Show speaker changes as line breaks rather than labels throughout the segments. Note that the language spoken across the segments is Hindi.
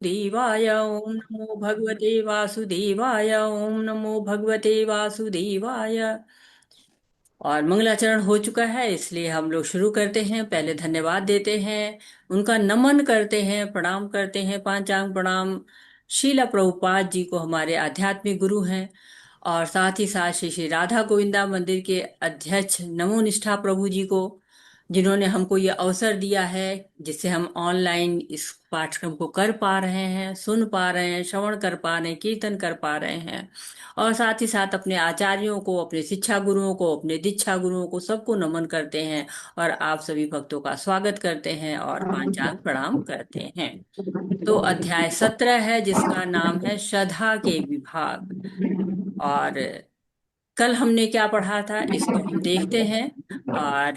देवाय ओम नमो भगवते वासुदेवाय ओम नमो भगवते वासुदेवाय। और मंगलाचरण हो चुका है, इसलिए हम लोग शुरू करते हैं। पहले धन्यवाद देते हैं, उनका नमन करते हैं, प्रणाम करते हैं, पांचांग प्रणाम शीला प्रभुपाद जी को, हमारे आध्यात्मिक गुरु हैं। और साथ ही साथ श्री श्री राधा गोविंदा मंदिर के अध्यक्ष नमो निष्ठा प्रभु जी को, जिन्होंने हमको ये अवसर दिया है, जिससे हम ऑनलाइन इस पाठ्यक्रम को कर पा रहे हैं, सुन पा रहे हैं, श्रवण कर पा रहे हैं, कीर्तन कर पा रहे हैं। और साथ ही साथ अपने आचार्यों को, अपने शिक्षा गुरुओं को, अपने दीक्षा गुरुओं को, सबको नमन करते हैं। और आप सभी भक्तों का स्वागत करते हैं और पांचांग प्रणाम करते हैं। तो अध्याय 17 है, जिसका नाम है श्रद्धा के विभाग। और कल हमने क्या पढ़ा था, इसको हम देखते हैं। और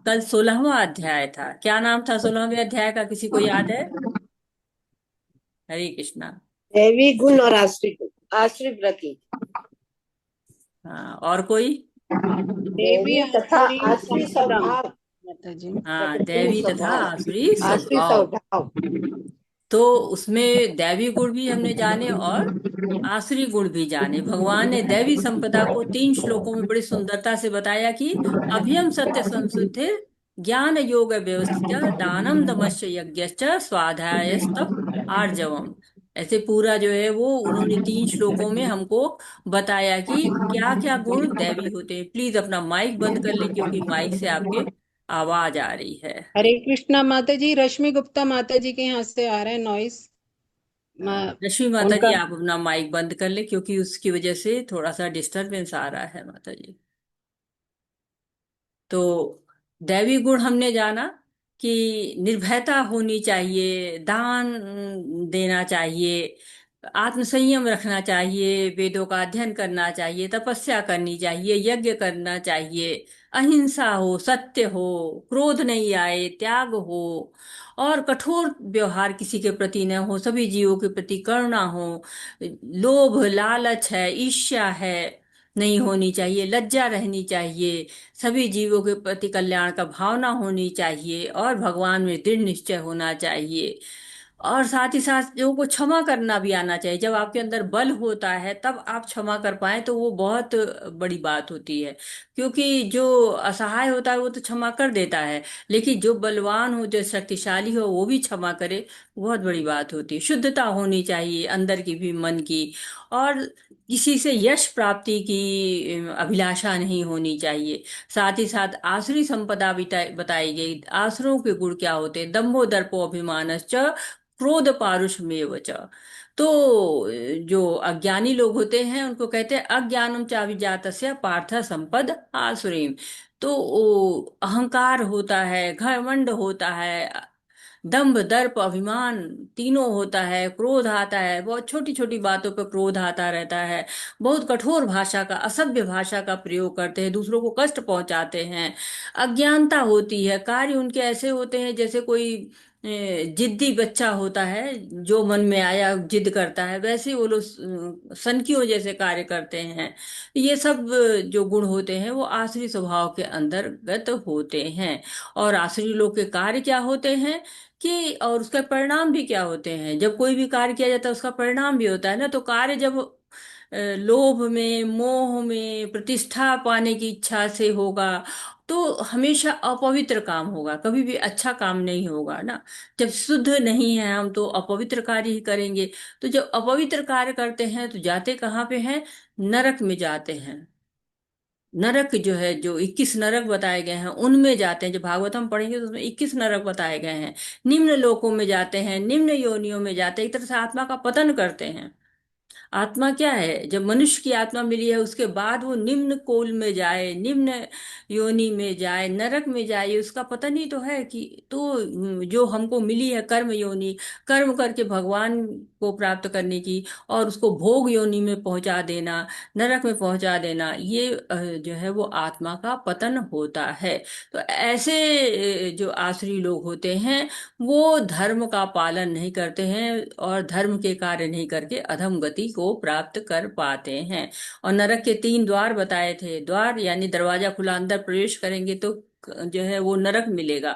कल 16वां अध्याय था। क्या नाम था 16वें अध्याय का, किसी को याद है? हरे कृष्णा।
दैवी गुण और आश्रित आश्रित व्रति।
हाँ, और कोई?
देवी तथा आश्रित स्वभाव।
माता जी।
हाँ,
प्रतिकूल
दैवी तथा
स्वभाव,
आसुरी
आश्रित
स्वभाव।
स्वभाव।
तो उसमें दैवी गुण भी हमने जाने और आसुरी गुण भी जाने। भगवान ने दैवी संपदा को 3 श्लोकों में बड़ी सुंदरता से बताया कि अभयम सत्य संशुद्धि ज्ञान योग व्यवस्थित दानम दमश्च यज्ञश्च स्वाध्यायस्तप आर्जवम। ऐसे पूरा जो है वो उन्होंने 3 श्लोकों में हमको बताया कि क्या क्या गुण दैवी होते हैं। प्लीज अपना माइक बंद कर ले, क्योंकि माइक से आपके आवाज आ रही है।
हरे कृष्णा माता जी। रश्मि गुप्ता माता जी के यहाँ से आ रहा है नॉइस।
रश्मि माता जी,
उनका
आप अपना माइक बंद कर ले, क्योंकि उसकी वजह से थोड़ा सा डिस्टरबेंस आ रहा है माता जी। तो दैवी गुण हमने जाना कि निर्भयता होनी चाहिए, दान देना चाहिए, आत्मसंयम रखना चाहिए, वेदों का अध्ययन करना चाहिए, तपस्या करनी चाहिए, यज्ञ करना चाहिए, अहिंसा हो, सत्य हो, क्रोध नहीं आए, त्याग हो, और कठोर व्यवहार किसी के प्रति न हो, सभी जीवों के प्रति करुणा हो, लोभ लालच है, ईर्ष्या है नहीं होनी चाहिए, लज्जा रहनी चाहिए, सभी जीवों के प्रति कल्याण का भावना होनी चाहिए, और भगवान में दृढ़ निश्चय होना चाहिए। और साथ ही साथ लोगों को क्षमा करना भी आना चाहिए। जब आपके अंदर बल होता है तब आप क्षमा कर पाए तो वो बहुत बड़ी बात होती है। क्योंकि जो असहाय होता है वो तो क्षमा कर देता है, लेकिन जो बलवान हो, जो शक्तिशाली हो, वो भी क्षमा करे, बहुत बड़ी बात होती है। शुद्धता होनी चाहिए अंदर की भी, मन की। और किसी से यश प्राप्ति की अभिलाषा नहीं होनी चाहिए। साथ ही साथ आसुरी संपदा बताई गई। आसुरों के गुण क्या होते हैं? दंभो दर्पो अभिमानश्च क्रोध पारुषमेव च। तो जो अज्ञानी लोग होते हैं उनको कहते हैं अज्ञानम चाभिजातस्य पार्थ संपद आसुरीम। तो अहंकार होता है, घमंड होता है, दंभ दर्प अभिमान तीनों होता है, क्रोध आता है, बहुत छोटी छोटी बातों पर क्रोध आता रहता है, बहुत कठोर भाषा का, असभ्य भाषा का प्रयोग करते हैं, दूसरों को कष्ट पहुंचाते हैं। अज्ञानता होती है, कार्य उनके ऐसे होते हैं जैसे कोई जिद्दी बच्चा होता है, जो मन में आया जिद करता है, वैसे वो लोग सनकियों जैसे कार्य करते हैं। ये सब जो गुण होते हैं वो आसुरी स्वभाव के अंतर्गत होते हैं। और आसुरी लोग के कार्य क्या होते हैं कि, और उसका परिणाम भी क्या होते हैं? जब कोई भी कार्य किया जाता है उसका परिणाम भी होता है ना। तो कार्य जब लोभ में, मोह में, प्रतिष्ठा पाने की इच्छा से होगा तो हमेशा अपवित्र काम होगा, कभी भी अच्छा काम नहीं होगा ना। जब शुद्ध नहीं है हम तो अपवित्र कार्य ही करेंगे। तो जब अपवित्र कार्य करते हैं तो जाते कहाँ पे हैं? नरक में जाते हैं। नरक जो है, जो 21 नरक बताए गए हैं उनमें जाते हैं। जब भागवतम पढ़ेंगे तो उसमें 21 नरक बताए गए हैं। निम्न लोकों में जाते हैं, निम्न योनियों में जाते हैं, एक तरह से आत्मा का पतन करते हैं। आत्मा क्या है? जब मनुष्य की आत्मा मिली है उसके बाद वो निम्न कोल में जाए, निम्न योनि में जाए, नरक में जाए, ये उसका पतन ही तो है। कि तो जो हमको मिली है कर्म योनि, कर्म करके भगवान को प्राप्त करने की, और उसको भोग योनि में पहुंचा देना, नरक में पहुंचा देना, ये जो है वो आत्मा का पतन होता है। तो ऐसे जो आसुरी लोग होते हैं वो धर्म का पालन नहीं करते हैं और धर्म के कार्य नहीं करके अधम गति को प्राप्त कर पाते हैं। और नरक के 3 द्वार बताए थे। द्वार यानी दरवाजा खुला, अंदर प्रवेश करेंगे तो जो है वो नरक मिलेगा।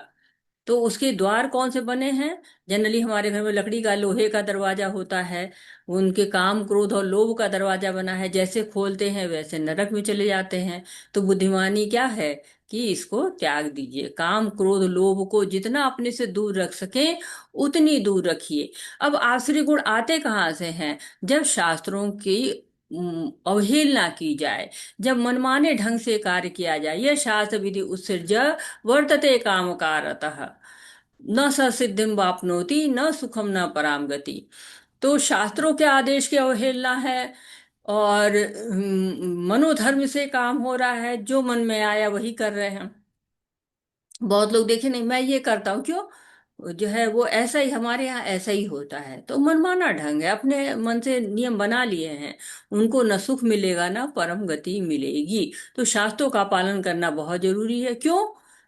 तो उसके द्वार कौन से बने हैं? जनरली हमारे घर में लकड़ी का, लोहे का दरवाजा होता है। उनके काम, क्रोध और लोभ का दरवाजा बना है, जैसे खोलते हैं वैसे नरक में चले जाते हैं। तो बुद्धिमानी क्या है कि इसको त्याग दीजिए, काम क्रोध लोभ को जितना अपने से दूर रख सके उतनी दूर रखिए। अब आसुरी गुण आते कहाँ से हैं? जब शास्त्रों की अवहेलना की जाए, जब मनमाने ढंग से कार्य किया जाए। यह शास्त्र विधि उत्सृज वर्तते कामकारतः, न स सिद्धिम वाप्नोति न सुखम न पराम गति। तो शास्त्रों के आदेश की अवहेलना है, और मनोधर्म से काम हो रहा है, जो मन में आया वही कर रहे हैं। बहुत लोग देखे नहीं, मैं ये करता हूँ, क्यों? जो है वो ऐसा ही, हमारे यहाँ ऐसा ही होता है। तो मनमाना ढंग है, अपने मन से नियम बना लिए हैं, उनको न सुख मिलेगा न परम गति मिलेगी। तो शास्त्रों का पालन करना बहुत जरूरी है। क्यों?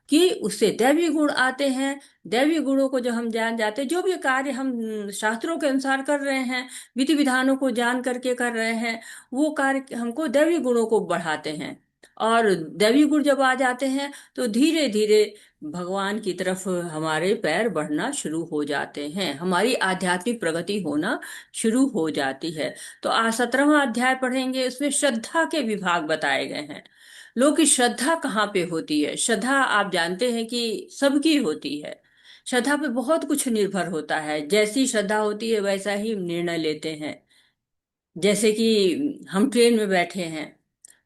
कि उससे दैवी गुण आते हैं। दैवी गुणों को जब हम जान जाते, जो भी कार्य हम शास्त्रों के अनुसार कर रहे हैं, विधि विधानों को जान करके कर रहे हैं, वो कार्य हमको दैवी गुणों को बढ़ाते हैं। और दैवी गुण जब आ जाते हैं तो धीरे धीरे भगवान की तरफ हमारे पैर बढ़ना शुरू हो जाते हैं, हमारी आध्यात्मिक प्रगति होना शुरू हो जाती है। तो आज 17वां अध्याय पढ़ेंगे, उसमें श्रद्धा के विभाग बताए गए हैं। लोग की श्रद्धा कहाँ पे होती है? श्रद्धा आप जानते हैं कि सबकी होती है। श्रद्धा पे बहुत कुछ निर्भर होता है, जैसी श्रद्धा होती है वैसा ही निर्णय लेते हैं। जैसे कि हम ट्रेन में बैठे हैं,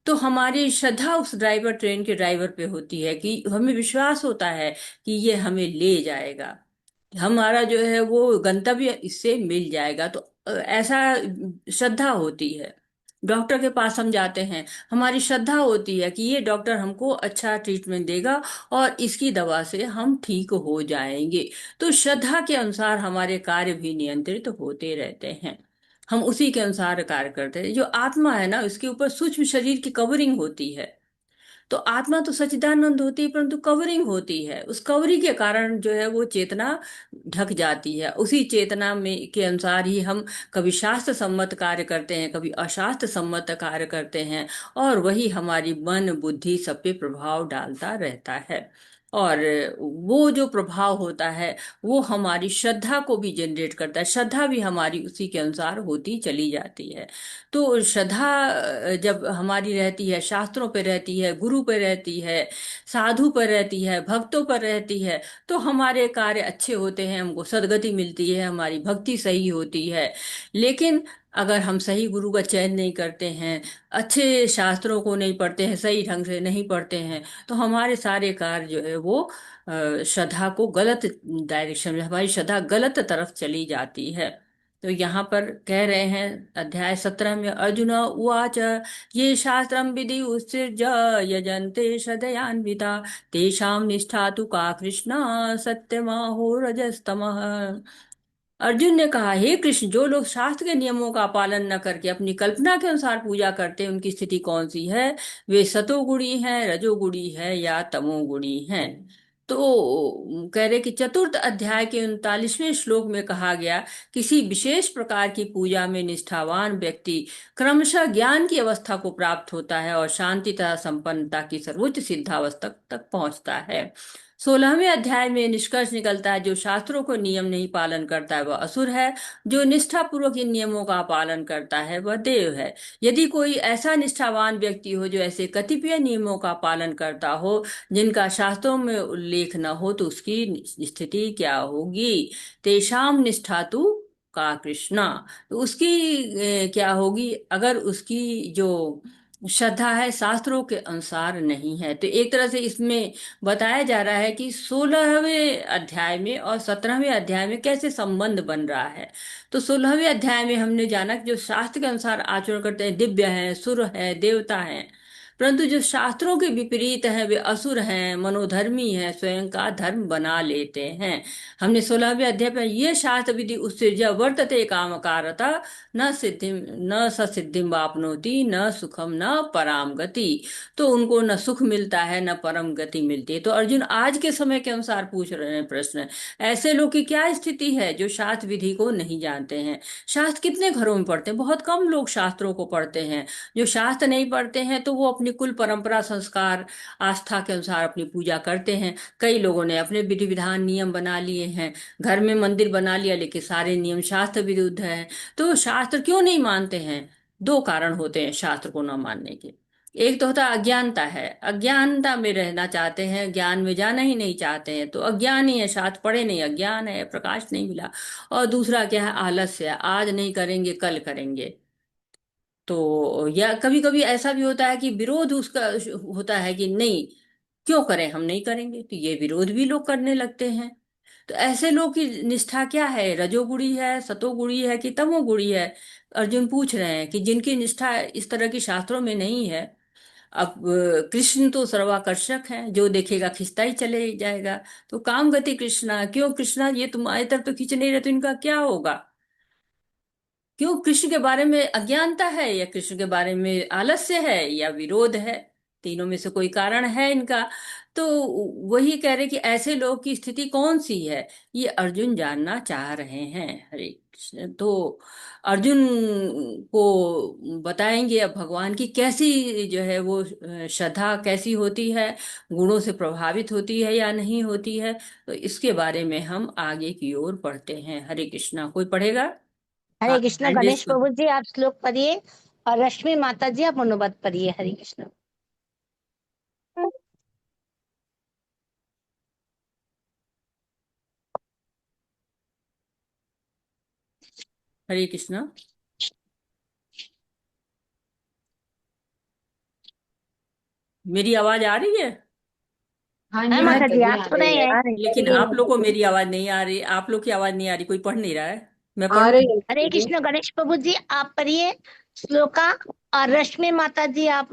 तो हमारी श्रद्धा उस ड्राइवर, ट्रेन के ड्राइवर पे होती है, कि हमें विश्वास होता है कि ये हमें ले जाएगा, हमारा जो है वो गंतव्य इससे मिल जाएगा। तो ऐसा श्रद्धा होती है। डॉक्टर के पास हम जाते हैं, हमारी श्रद्धा होती है कि ये डॉक्टर हमको अच्छा ट्रीटमेंट देगा और इसकी दवा से हम ठीक हो जाएंगे। तो श्रद्धा के अनुसार हमारे कार्य भी नियंत्रित होते रहते हैं, हम उसी के अनुसार कार्य करते हैं। जो आत्मा है ना, उसके ऊपर सूक्ष्म शरीर की कवरिंग होती है। तो आत्मा तो सच्चिदानंद होती है, परंतु कवरिंग होती है, उस कवरिंग के कारण जो है वो चेतना ढक जाती है। उसी चेतना में के अनुसार ही हम कभी शास्त्र सम्मत कार्य करते हैं, कभी अशास्त्र सम्मत कार्य करते हैं, और वही हमारी मन बुद्धि सब पे प्रभाव डालता रहता है। और वो जो प्रभाव होता है वो हमारी श्रद्धा को भी जनरेट करता है, श्रद्धा भी हमारी उसी के अनुसार होती चली जाती है। तो श्रद्धा जब हमारी रहती है, शास्त्रों पर रहती है, गुरु पर रहती है, साधु पर रहती है, भक्तों पर रहती है, तो हमारे कार्य अच्छे होते हैं, हमको सदगति मिलती है, हमारी भक्ति सही होती है। लेकिन अगर हम सही गुरु का चयन नहीं करते हैं, अच्छे शास्त्रों को नहीं पढ़ते हैं, सही ढंग से नहीं पढ़ते हैं, तो हमारे सारे कार्य जो है वो श्रद्धा को गलत डायरेक्शन में, हमारी श्रद्धा गलत तरफ चली जाती है। तो यहाँ पर कह रहे हैं अध्याय 17 में, अर्जुन उवाच ये शास्त्रम विधि उत्सृज यजन्ते श्रद्धयान्विता तेषां निष्ठा तु का कृष्ण सत्यमाहो रजस्तमः। अर्जुन ने कहा, हे कृष्ण, जो लोग शास्त्र के नियमों का पालन न करके अपनी कल्पना के अनुसार पूजा करते हैं, उनकी स्थिति कौन सी है? वे सतोगुणी हैं, रजोगुणी है या तमोगुणी हैं? तो कह रहे कि चतुर्थ अध्याय के 39वें श्लोक में कहा गया, किसी विशेष प्रकार की पूजा में निष्ठावान व्यक्ति क्रमशः ज्ञान की अवस्था को प्राप्त होता है और शांति तथा संपन्नता की सर्वोच्च सिद्धावस्था तक पहुंचता है। 16वें अध्याय में निष्कर्ष निकलता है, जो शास्त्रों को नियम नहीं पालन करता है वह असुर है, जो निष्ठा पूर्वक इन नियमों का पालन करता है वह देव है। यदि कोई ऐसा निष्ठावान व्यक्ति हो जो ऐसे कतिपय नियमों का पालन करता हो जिनका शास्त्रों में उल्लेख न हो, तो उसकी स्थिति क्या होगी? तेषाम निष्ठा तु का कृष्णा। तो उसकी क्या होगी अगर उसकी जो श्रद्धा है शास्त्रों के अनुसार नहीं है? तो एक तरह से इसमें बताया जा रहा है कि 16वें अध्याय में और 17वें अध्याय में कैसे संबंध बन रहा है। तो 16वें अध्याय में हमने जाना कि जो शास्त्र के अनुसार आचरण करते हैं दिव्य हैं, सुर है, देवता हैं, परंतु जो शास्त्रों के विपरीत हैं वे असुर हैं, मनोधर्मी हैं, स्वयं का धर्म बना लेते हैं। हमने 16वें अध्याय पर यह शास्त्र विधि उत्सृज वर्तते कामकारता न सिद्धि न ससिद्धिम वापनोति न सुखम न पराम गति। तो उनको न सुख मिलता है न परम गति मिलती है। तो अर्जुन आज के समय के अनुसार पूछ रहे हैं प्रश्न, ऐसे लोग की क्या स्थिति है जो शास्त्र विधि को नहीं जानते हैं? शास्त्र कितने घरों में पढ़ते हैं? बहुत कम लोग शास्त्रों को पढ़ते हैं। जो शास्त्र नहीं पढ़ते हैं तो वो अपनी अपनी कुल परंपरा संस्कार आस्था के अनुसार अपनी पूजा करते हैं। कई लोगों ने अपने विधि विधान नियम बना लिए हैं, घर में मंदिर बना लिया, लेकिन सारे नियम शास्त्र विरुद्ध हैं। तो शास्त्र क्यों नहीं मानते हैं? दो कारण होते हैं शास्त्र को न मानने के। एक तो होता है अज्ञानता है, अज्ञानता में रहना चाहते हैं, ज्ञान में जाना ही नहीं चाहते हैं, तो अज्ञान ही है, शास्त्र पढ़े नहीं, अज्ञान है, प्रकाश नहीं मिला। और दूसरा क्या है? आलस्य, आज नहीं करेंगे कल करेंगे। तो या कभी कभी ऐसा भी होता है कि विरोध उसका होता है कि नहीं, क्यों करें, हम नहीं करेंगे, तो ये विरोध भी लोग करने लगते हैं। तो ऐसे लोग की निष्ठा क्या है? रजोगुणी है, सतोगुणी है कि तमोगुणी है? अर्जुन पूछ रहे हैं कि जिनकी निष्ठा इस तरह की शास्त्रों में नहीं है। अब कृष्ण तो सर्वाकर्षक है, जो देखेगा खिंचता ही चले जाएगा। तो काम गति कृष्णा, क्यों कृष्णा ये तुम्हारी तरफ तो खींच नहीं रहे, तो इनका क्या होगा? क्यों? कृष्ण के बारे में अज्ञानता है, या कृष्ण के बारे में आलस्य है, या विरोध है? तीनों में से कोई कारण है इनका। तो वही कह रहे कि ऐसे लोग की स्थिति कौन सी है, ये अर्जुन जानना चाह रहे हैं। हरे कृष्ण। तो अर्जुन को बताएंगे अब भगवान की कैसी जो है वो श्रद्धा कैसी होती है, गुणों से प्रभावित होती है या नहीं होती है। तो इसके बारे में हम आगे की ओर पढ़ते हैं। हरे कृष्णा। कोई पढ़ेगा? हाँ,
हरे कृष्ण।
हैंड रेस
गणेश
कर।
प्रभु जी आप श्लोक पढ़िए और रश्मि माता जी आप अनुवाद पढ़िए। हरे कृष्ण।
हरे कृष्णा। मेरी आवाज आ रही है?
हाँ
हाँ
जी
माता
माता
जी
जी
आप
आ
सुन रहे
रही है।
हैं।
लेकिन आप लोग को मेरी आवाज नहीं आ रही, आप लोग की आवाज नहीं आ रही, कोई पढ़ नहीं रहा है। मैं
आ
पढ़ूं?
रही है
हरे
माता जी।
कृष्ण। गणेश प्रभु जी आप पढ़िए श्लोका और रश्मि माता जी आप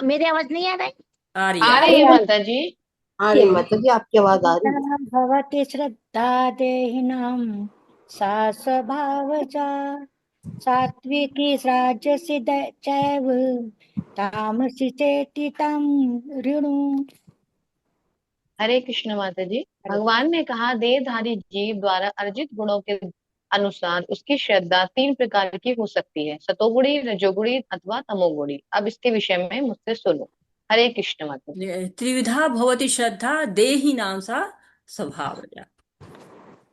मेरी आवाज नहीं आ रहा है?
आ रही है,
आ
आ
रही
रही
है माता जी। आ रही है माता जी, आपकी आवाज आ रही है।
भवति श्रद्धा देहिनां सा स्वभावजा सात्विकी राजसि चैव तामसि चेति तं ऋणु।
हरे कृष्ण माता जी। भगवान ने कहा देहधारी जीव द्वारा अर्जित गुणों के अनुसार उसकी श्रद्धा तीन प्रकार की हो सकती है, सतोगुणी, रजोगुणी अथवा तमोगुणी। अब इसके विषय में मुझसे सुनो। हरे कृष्ण माता जी।
त्रिविधा भवति श्रद्धा देहि नाम सा स्वभाव।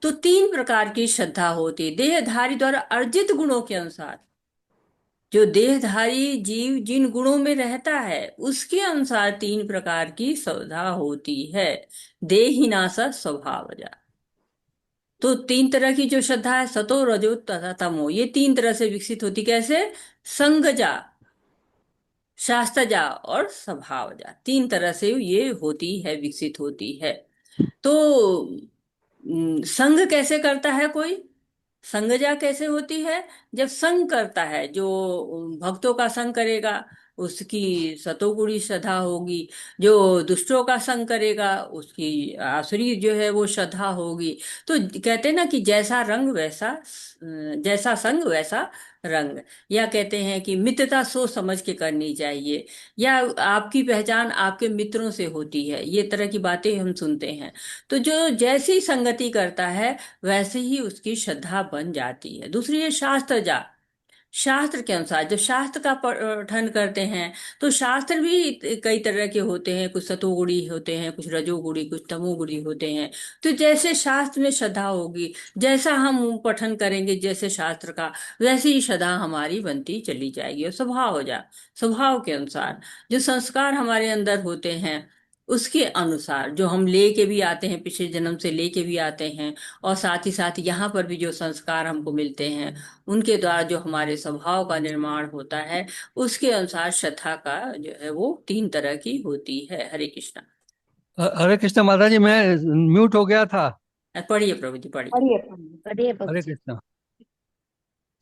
तो तीन प्रकार की श्रद्धा होती है देहधारी द्वारा अर्जित गुणों के अनुसार। जो देहधारी जीव जिन गुणों में रहता है उसके अनुसार तीन प्रकार की श्रद्धा होती है। देहिनासा स्वभावजा। तो तीन तरह की जो श्रद्धा है, सतो रजो तथा तमो, ये तीन तरह से विकसित होती। कैसे? संगजा, शास्त्रजा और स्वभावजा, तीन तरह से ये होती है, विकसित होती है। तो संग कैसे करता है कोई? संगजा कैसे होती है? जब संग करता है, जो भक्तों का संग करेगा उसकी सतोगुणी श्रद्धा होगी। जो दुष्टों का संग करेगा उसकी आसुरी जो है वो श्रद्धा होगी। तो कहते हैं ना कि जैसा रंग वैसा जैसा संग वैसा रंग। या कहते हैं कि मित्रता सोच समझ के करनी चाहिए, या आपकी पहचान आपके मित्रों से होती है, ये तरह की बातें हम सुनते हैं। तो जो जैसी संगति करता है वैसे ही उसकी श्रद्धा बन जाती है। दूसरी है शास्त्र जा। शास्त्र के अनुसार जब शास्त्र का पठन करते हैं, तो शास्त्र भी कई तरह के होते हैं, कुछ सतोगुणी होते हैं, कुछ रजोगुणी, कुछ तमोगुणी होते हैं। तो जैसे शास्त्र में श्रद्धा होगी, जैसा हम पठन करेंगे जैसे शास्त्र का, वैसे ही श्रद्धा हमारी बनती चली जाएगी। और स्वभाव हो जा, स्वभाव के अनुसार जो संस्कार हमारे अंदर होते हैं उसके अनुसार, जो हम लेके भी आते हैं, पिछले जन्म से लेके भी आते हैं, और साथ ही साथ यहाँ पर भी जो संस्कार हमको मिलते हैं उनके द्वारा जो हमारे स्वभाव का निर्माण होता है, उसके अनुसार श्रद्धा का जो है वो तीन तरह की होती है। हरे कृष्णा।
हरे कृष्ण माता जी, मैं म्यूट हो गया था।
पढ़िए प्रभु जी, पढ़िए।
पढ़िए
पढ़िए प्रभु
हरे
जी।
कृष्ण।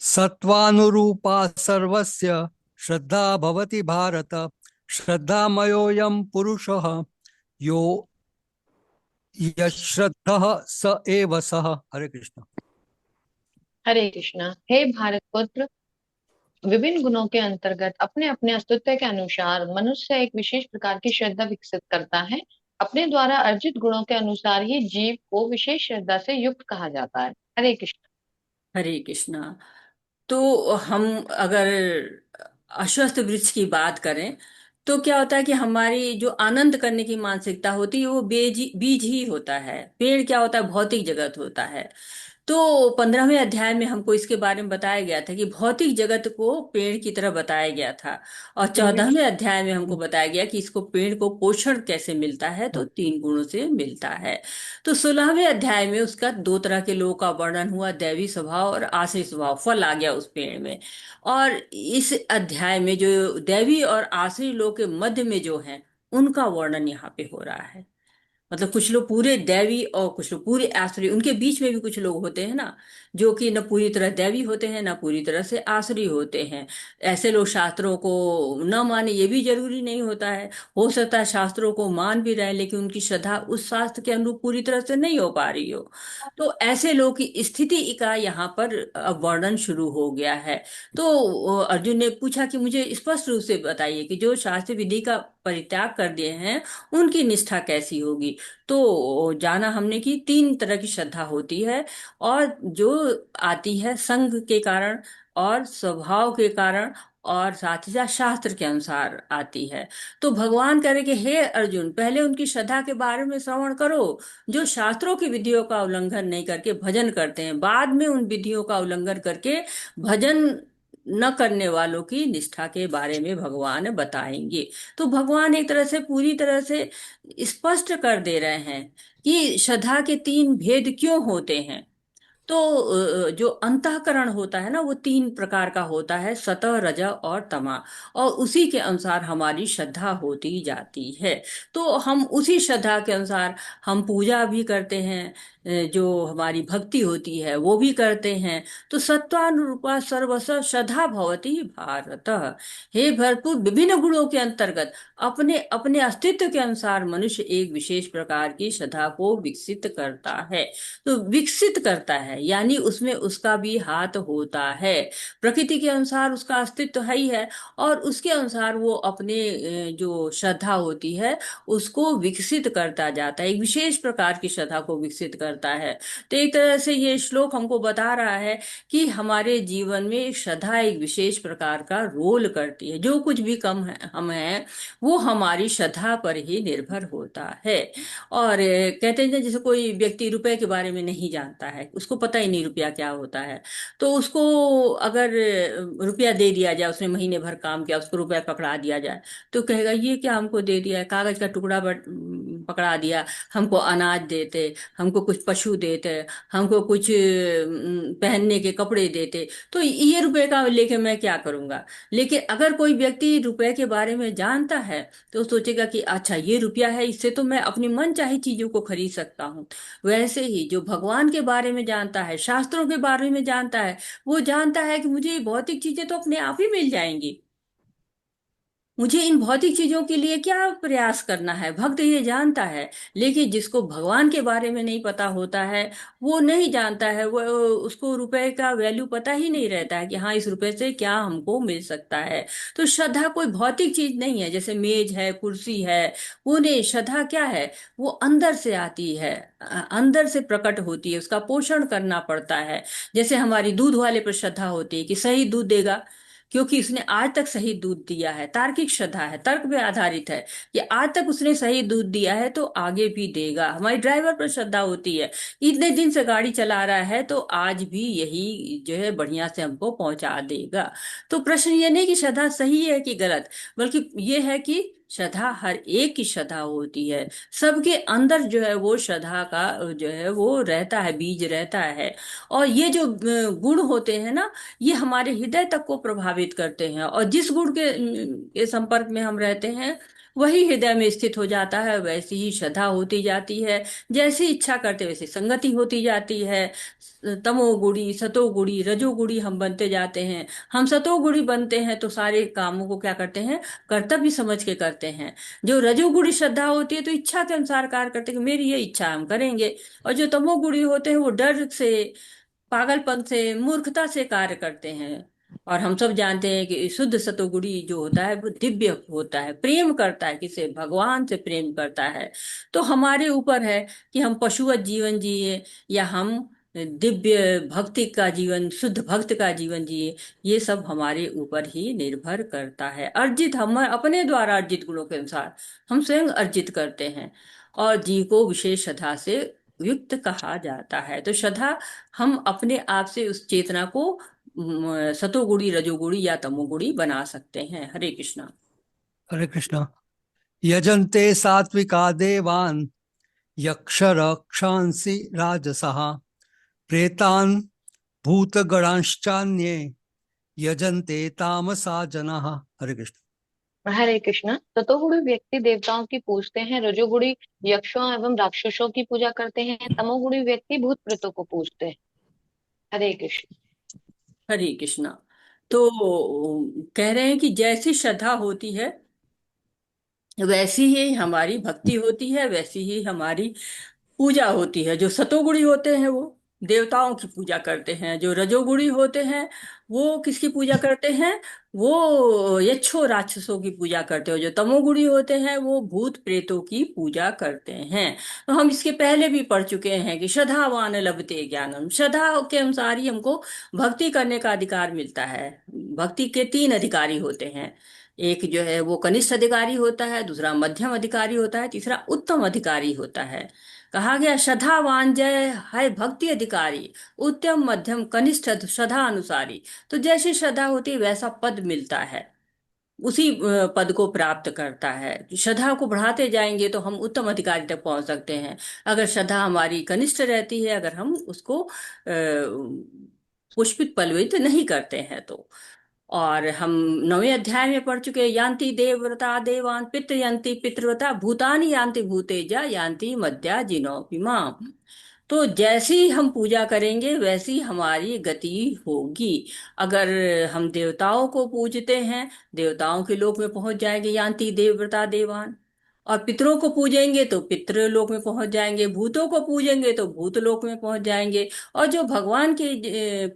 सत्वानुरूपा सर्वस्य श्रद्धा भवति भारत, श्रद्धामयोऽयं पुरुषः यो यश्रद्धः स एव सः। हरे कृष्ण।
हरे कृष्णा। हे भारत पुत्र, विभिन्न गुणों के अंतर्गत अपने अपने अस्तित्व के अनुसार मनुष्य एक विशेष प्रकार की श्रद्धा विकसित करता है। अपने द्वारा अर्जित गुणों के अनुसार ही जीव को विशेष श्रद्धा से युक्त कहा जाता है। हरे कृष्ण।
हरे कृष्णा। तो हम अगर अश्वत्थ वृक्ष की बात करें, तो क्या होता है कि हमारी जो आनंद करने की मानसिकता होती है वो बीज ही होता है। पेड़ क्या होता है, भौतिक जगत होता है। तो 15वें अध्याय में हमको इसके बारे में बताया गया था कि भौतिक जगत को पेड़ की तरह बताया गया था। और 14वें अध्याय में हमको बताया गया कि इसको, पेड़ को पोषण कैसे मिलता है, तो 3 गुणों से मिलता है। तो 16वें अध्याय में उसका 2 तरह के लोगों का वर्णन हुआ, दैवी स्वभाव और आसुरी स्वभाव, फल आ गया उस पेड़ में। और इस अध्याय में जो दैवी और आसुरी लोग के मध्य में जो है, उनका वर्णन यहाँ पे हो रहा है। मतलब कुछ लोग पूरे दैवी और कुछ लोग पूरे आसुरी, उनके बीच में भी कुछ लोग होते हैं ना, जो कि न पूरी तरह दैवी होते हैं, न पूरी तरह से आसुरी होते हैं। ऐसे लोग शास्त्रों को न माने ये भी जरूरी नहीं होता है। हो सकता है शास्त्रों को मान भी रहे, लेकिन उनकी श्रद्धा उस शास्त्र के अनुरूप पूरी तरह से नहीं हो पा रही हो। तो ऐसे लोग की स्थिति का यहाँ पर अब वर्णन शुरू हो गया है। तो अर्जुन ने पूछा कि मुझे स्पष्ट रूप से बताइए कि जो शास्त्र विधि का परित्याग कर दिए हैं, उनकी निष्ठा कैसी होगी। तो जाना हमने कि 3 तरह की श्रद्धा होती है, और जो आती है संघ के कारण और स्वभाव के कारण और साथ ही साथ शास्त्र के अनुसार आती है। तो भगवान कह रहे कि हे अर्जुन, पहले उनकी श्रद्धा के बारे में श्रवण करो, जो शास्त्रों की विधियों का उल्लंघन नहीं करके भजन करते हैं। बाद में उन विधियों का उल्लंघन करके भजन न करने वालों की निष्ठा के बारे में भगवान बताएंगे। तो भगवान एक तरह से पूरी तरह से स्पष्ट कर दे रहे हैं कि श्रद्धा के 3 भेद क्यों होते हैं। तो जो अंतःकरण होता है ना, वो 3 प्रकार का होता है, सतह, रज और तमा। और उसी के अनुसार हमारी श्रद्धा होती जाती है। तो हम उसी श्रद्धा के अनुसार हम पूजा भी करते हैं, जो हमारी भक्ति होती है वो भी करते हैं। तो सत्वानुरूपा सर्वस श्रद्धा भवती भारत। हे भरपूर विभिन्न गुणों के अंतर्गत अपने अपने अस्तित्व के अनुसार मनुष्य एक विशेष प्रकार की श्रद्धा को विकसित करता है। तो विकसित करता है यानी उसमें उसका भी हाथ होता है। प्रकृति के अनुसार उसका अस्तित्व है ही है, और उसके अनुसार वो अपने जो श्रद्धा होती है उसको विकसित करता जाता है, एक विशेष प्रकार की श्रद्धा को विकसित करता है। तो एक तरह से ये श्लोक हमको बता रहा है कि हमारे जीवन में श्रद्धा एक विशेष प्रकार का रोल करती है। जो कुछ भी कम है हम हैं, वो हमारी श्रद्धा पर ही निर्भर होता है। और कहते हैं जैसे कोई व्यक्ति रुपए के बारे में नहीं जानता है, उसको पता ही नहीं रुपया क्या होता है, तो उसको अगर रुपया दे दिया जाए, उसने महीने भर काम किया, उसको रुपया पकड़ा दिया जाए, तो कहेगा ये क्या हमको दे दिया है, कागज का टुकड़ा पकड़ा दिया। हमको अनाज देते, हमको कुछ पशु देते, हमको कुछ पहनने के कपड़े देते, तो ये रुपए का लेके मैं क्या करूंगा। लेकिन अगर कोई व्यक्ति रुपए के बारे में जानता है, तो सोचेगा कि अच्छा ये रुपया है, इससे तो मैं अपनी मन चाही चीजों को खरीद सकता हूँ। वैसे ही जो भगवान के बारे में जानता है, शास्त्रों के बारे में जानता है, वो जानता है कि मुझे ये भौतिक चीजें तो अपने आप ही मिल जाएंगी, मुझे इन भौतिक चीजों के लिए क्या प्रयास करना है, भक्त ये जानता है। लेकिन जिसको भगवान के बारे में नहीं पता होता है, वो नहीं जानता है, वो उसको रुपए का वैल्यू पता ही नहीं रहता है कि हाँ इस रुपए से क्या हमको मिल सकता है। तो श्रद्धा कोई भौतिक चीज नहीं है, जैसे मेज है, कुर्सी है, वो नहीं। श्रद्धा क्या है, वो अंदर से आती है, अंदर से प्रकट होती है, उसका पोषण करना पड़ता है। जैसे हमारी दूध वाले पर श्रद्धा होती है कि सही दूध देगा, क्योंकि उसने आज तक सही दूध दिया है। तार्किक श्रद्धा है, तर्क पे आधारित है कि आज तक उसने सही दूध दिया है तो आगे भी देगा। हमारी ड्राइवर पर श्रद्धा होती है, इतने दिन से गाड़ी चला रहा है तो आज भी यही जो है बढ़िया से हमको पहुंचा देगा। तो प्रश्न ये नहीं कि श्रद्धा सही है कि गलत, बल्कि ये है कि श्रद्धा हर एक की श्रद्धा होती है, सबके अंदर जो है वो श्रद्धा का जो है वो रहता है, बीज रहता है। और ये जो गुण होते हैं ना, ये हमारे हृदय तक को प्रभावित करते हैं, और जिस गुण के संपर्क में हम रहते हैं वही हृदय में स्थित हो जाता है, वैसी ही श्रद्धा होती जाती है। जैसी इच्छा करते वैसी संगति होती जाती है। तमोगुणी, सतोगुणी, रजोगुणी हम बनते जाते हैं। हम सतोगुणी बनते हैं तो सारे कामों को क्या करते हैं, कर्तव्य समझ के करते हैं। जो रजोगुणी श्रद्धा होती है तो इच्छा के अनुसार कार्य करते हैं कि मेरी ये इच्छा हम करेंगे। और जो तमोगुणी होते हैं वो डर से, पागलपन से, मूर्खता से कार्य करते हैं। और हम सब जानते हैं कि शुद्ध सतोगुणी जो होता है वो दिव्य होता है, प्रेम करता है, किसे, भगवान से प्रेम करता है। तो हमारे ऊपर है कि हम पशुवत जीवन जिए या हम दिव्य भक्ति का जीवन, शुद्ध भक्त का जीवन जिए, ये सब हमारे ऊपर ही निर्भर करता है। अर्जित हम अपने द्वारा अर्जित गुणों के अनुसार हम स्वयं अर्जित करते हैं, और जीव को विशेष श्रद्धा से युक्त कहा जाता है। तो श्रद्धा, हम अपने आप से उस चेतना को सतोगुणी, रजोगुणी या तमोगुणी बना सकते हैं। हरे कृष्णा।
हरे कृष्णा। यजन्ते सात्विका देवान् यक्ष रक्षांसि राजसः प्रेतान् भूतगणांश्चान्ये यजन्ते तामसा जनाः। हरे कृष्ण।
हरे कृष्णा। सतोगुणी व्यक्ति देवताओं की पूजते हैं, रजोगुणी यक्षों एवं राक्षसों की पूजा करते हैं, तमोगुणी व्यक्ति भूत प्रेतों को पूजते हैं। हरे कृष्ण।
हरे कृष्णा। तो कह रहे हैं कि जैसी श्रद्धा होती है वैसी ही हमारी भक्ति होती है, वैसी ही हमारी पूजा होती है। जो सतोगुणी होते हैं वो देवताओं की पूजा करते हैं, जो रजोगुणी होते हैं वो किसकी पूजा करते हैं, वो यक्षों राक्षसों की पूजा करते हैं। जो तमोगुणी होते हैं वो भूत प्रेतों की पूजा करते हैं। तो हम इसके पहले भी पढ़ चुके हैं कि श्रद्धावान लभते ज्ञानम, श्रद्धा के अनुसार ही हमको भक्ति करने का अधिकार मिलता है। भक्ति के तीन अधिकारी होते हैं, एक जो है वो कनिष्ठ अधिकारी होता है, दूसरा मध्यम अधिकारी होता है, तीसरा उत्तम अधिकारी होता है। कहा गया श्रद्धावान जय है भक्ति अधिकारी, उत्तम मध्यम कनिष्ठ श्रद्धा अनुसारी। तो जैसी श्रद्धा होती है वैसा पद मिलता है, उसी पद को प्राप्त करता है। श्रद्धा को बढ़ाते जाएंगे तो हम उत्तम अधिकारी तक पहुंच सकते हैं। अगर श्रद्धा हमारी कनिष्ठ रहती है, अगर हम उसको पुष्पित पल्लवित नहीं करते हैं तो। और हम 9वें अध्याय में पढ़ चुके हैं, यान्ति देवव्रता देवान पितृयन्ति पितृव्रता भूतानि यान्ति भूतेजा यान्ति मद्या जिनोपि माम। तो जैसी हम पूजा करेंगे वैसी हमारी गति होगी। अगर हम देवताओं को पूजते हैं, देवताओं के लोक में पहुंच जाएंगे, यान्ति देवव्रता देवान। और पितरों को पूजेंगे तो पितृ लोक में पहुंच जाएंगे, भूतों को पूजेंगे तो भूत लोक में पहुंच जाएंगे। और जो भगवान की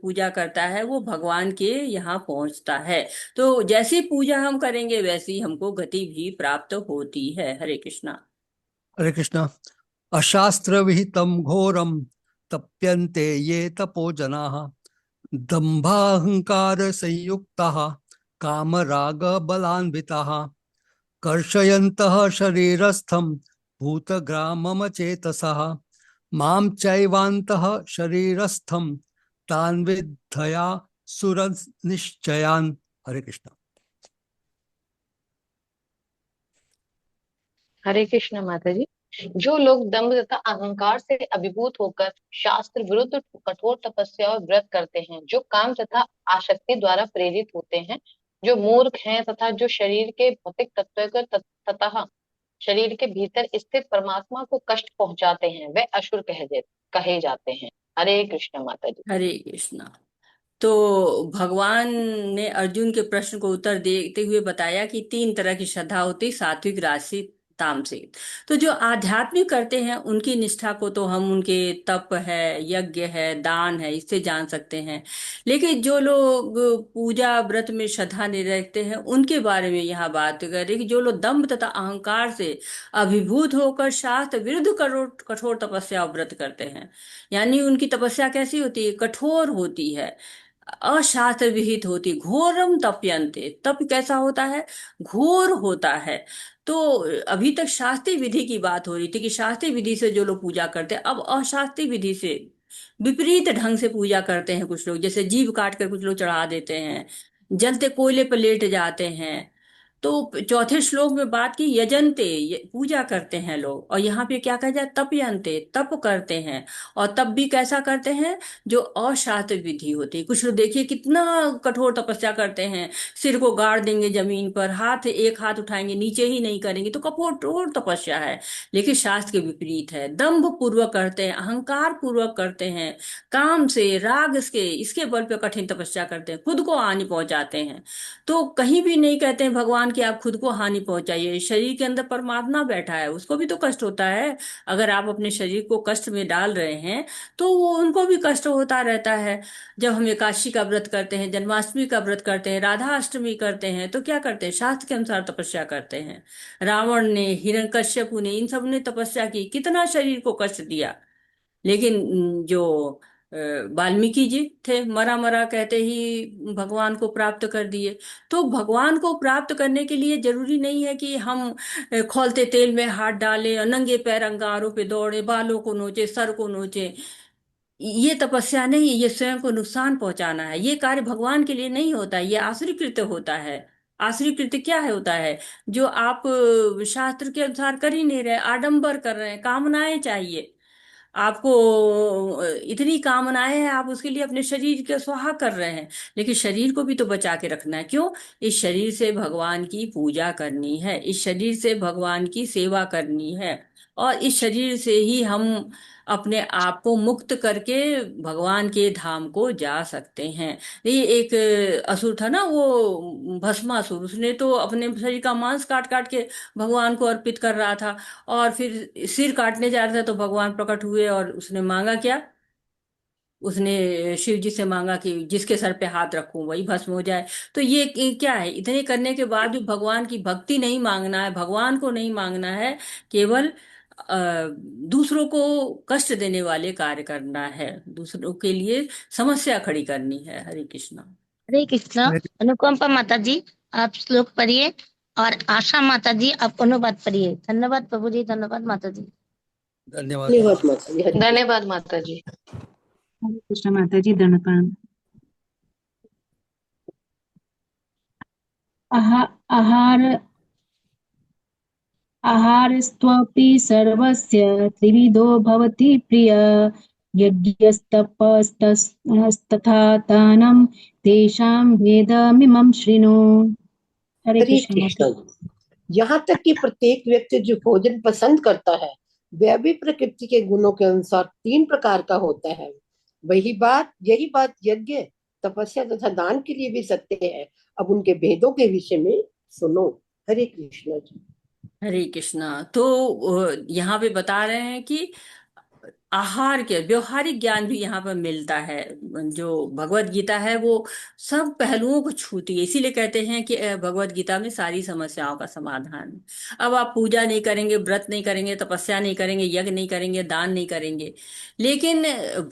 पूजा करता है वो भगवान के यहाँ पहुंचता है। तो जैसी पूजा हम करेंगे वैसी हमको गति भी प्राप्त होती है। हरे कृष्णा।
हरे कृष्णा। अशास्त्र विहितं घोरं तप्यन्ते ये तपो जनाः दम्भाहंकार संयुक्ताः कामराग बलान्विताः कर्षयन्तः शरीरस्थं भूतग्राममचेतसः मां चैवान्तः शरीरस्थं तान् विद्धया सुरनिश्चयान्। हरे कृष्ण।
हरे कृष्ण माता जी। जो लोग दंभ तथा अहंकार से अभिभूत होकर शास्त्र विरुद्ध कठोर तपस्या और व्रत करते हैं, जो काम तथा आसक्ति द्वारा प्रेरित होते हैं, जो मूर्ख हैं तथा जो शरीर के भौतिक तत्व तथा शरीर के भीतर स्थित परमात्मा को कष्ट पहुंचाते हैं, वे असुर कहे जाते हैं। हरे कृष्ण माता जी।
हरे कृष्णा। तो भगवान ने अर्जुन के प्रश्न को उत्तर देते हुए बताया कि तीन तरह की श्रद्धा होती, सात्विक, राजसिक, तामसिक। तो जो आध्यात्मिक करते हैं उनकी निष्ठा को तो हम उनके तप है, यज्ञ है, दान है, इससे जान सकते हैं। लेकिन जो लोग पूजा व्रत में श्रद्धा नहीं रखते हैं उनके बारे में यहाँ बात करें कि जो लोग दंभ तथा अहंकार से अभिभूत होकर शास्त्र विरुद्ध कठोर कठोर तपस्या और व्रत करते हैं। यानी उनकी तपस्या कैसी होती है, कठोर होती है, अशास्त्र विहित होती, घोरम तप्यन्ते। तप कैसा होता है, घोर होता है। तो अभी तक शास्त्रीय विधि की बात हो रही थी कि शास्त्रीय विधि से जो लोग पूजा करते हैं, अब अशास्त्रीय विधि से विपरीत ढंग से पूजा करते हैं कुछ लोग। जैसे जीभ काट कर कुछ लोग चढ़ा देते हैं, जलते कोयले पर लेट जाते हैं। तो चौथे श्लोक में बात की यजनते, पूजा करते हैं लोग, और यहाँ पे क्या कहा जाए, तपयन्ते, तप करते हैं। और तप भी कैसा करते हैं, जो अशास्त्र विधि होती है। कुछ लोग देखिए कितना कठोर तपस्या करते हैं, सिर को गाड़ देंगे जमीन पर, एक हाथ उठाएंगे नीचे ही नहीं करेंगे, तो कठोर तपस्या है। लेकिन शास्त्र के विपरीत है, दंभ पूर्वक करते हैं, अहंकार पूर्वक करते हैं, काम से राग से इसके बल पे कठिन तपस्या करते हैं, खुद को हानि पहुंचाते हैं। तो कहीं भी नहीं कहते हैं भगवान कि आप खुद को हानि पहुंचाइए। शरीर के अंदर परमात्मा बैठा है, उसको भी तो कष्ट होता है। अगर आप अपने शरीर को कष्ट में डाल रहे हैं तो वो उनको भी कष्ट होता रहता है। जब हम एकादशी का व्रत करते हैं, जन्माष्टमी का व्रत करते हैं, राधा अष्टमी करते हैं, तो क्या करते हैं, शास्त्र के अनुसार तपस्या करते हैं। रावण ने, हिरण्यकश्यपु ने, इन सब ने तपस्या की, कितना शरीर को कष्ट दिया। लेकिन जो वाल्मीकि जी थे, मरा मरा कहते ही भगवान को प्राप्त कर दिए। तो भगवान को प्राप्त करने के लिए जरूरी नहीं है कि हम खौलते तेल में हाथ डालें और नंगे पैर अंगारों पे दौड़े, बालों को नोचे, सर को नोचे। ये तपस्या नहीं है, ये स्वयं को नुकसान पहुंचाना है। ये कार्य भगवान के लिए नहीं होता है, ये आसुरी कृत्य होता है। आसुरी कृत्य क्या है होता है? जो आप शास्त्र के अनुसार कर ही नहीं रहे, आडंबर कर रहे हैं, कामनाएं चाहिए आपको, इतनी कामनाएं हैं, आप उसके लिए अपने शरीर के स्वाहा कर रहे हैं। लेकिन शरीर को भी तो बचा के रखना है। क्यों? इस शरीर से भगवान की पूजा करनी है, इस शरीर से भगवान की सेवा करनी है, और इस शरीर से ही हम अपने आप को मुक्त करके भगवान के धाम को जा सकते हैं। ये एक असुर था ना, वो भस्मासुर, उसने तो अपने शरीर का मांस काट काट के भगवान को अर्पित कर रहा था। और फिर सिर काटने जा रहा था तो भगवान प्रकट हुए और उसने मांगा क्या? उसने शिव जी से मांगा कि जिसके सर पे हाथ रखूं वही भस्म हो जाए। तो ये क्या है? इतने करने के बाद भी भगवान की भक्ति नहीं मांगना है, भगवान को नहीं मांगना है, केवल दूसरों को कष्ट देने वाले कार्य करना है, दूसरों के लिए समस्या खड़ी करनी है। हरे कृष्णा।
हरे कृष्ण। अनुकंपा माता जी आप श्लोक पढ़िए, और आशा माता जी आप अनुवाद पढ़िए। धन्यवाद प्रभु जी, धन्यवाद माता जी।
धन्यवाद।
धन्यवाद माता जी। हरे
धन्यवाद माता जी।
कृष्ण माता जी, धन्यवाद। आहार आहारस्त्वपि सर्वस्य त्रिविधो भवति प्रिय। यज्ञस्तपस्तथा दानं तेषां भेदमिमं शृणु। हरे
हरे
कृष्ण माता
कृष्ण जी। यहाँ तक कि प्रत्येक व्यक्ति जो भोजन पसंद करता है वह भी प्रकृति के गुणों के अनुसार 3 प्रकार का होता है। यही बात यज्ञ, तपस्या तथा दान के लिए भी सत्य है। अब उनके भेदों के विषय में सुनो। हरे कृष्ण जी।
हरे कृष्णा। तो यहाँ पे बता रहे हैं कि आहार के व्यवहारिक ज्ञान भी यहाँ पर मिलता है। जो भगवत गीता है वो सब पहलुओं को छूती है, इसीलिए कहते हैं कि भगवत गीता में सारी समस्याओं का समाधान है। अब आप पूजा नहीं करेंगे, व्रत नहीं करेंगे, तपस्या नहीं करेंगे, यज्ञ नहीं करेंगे, दान नहीं करेंगे, लेकिन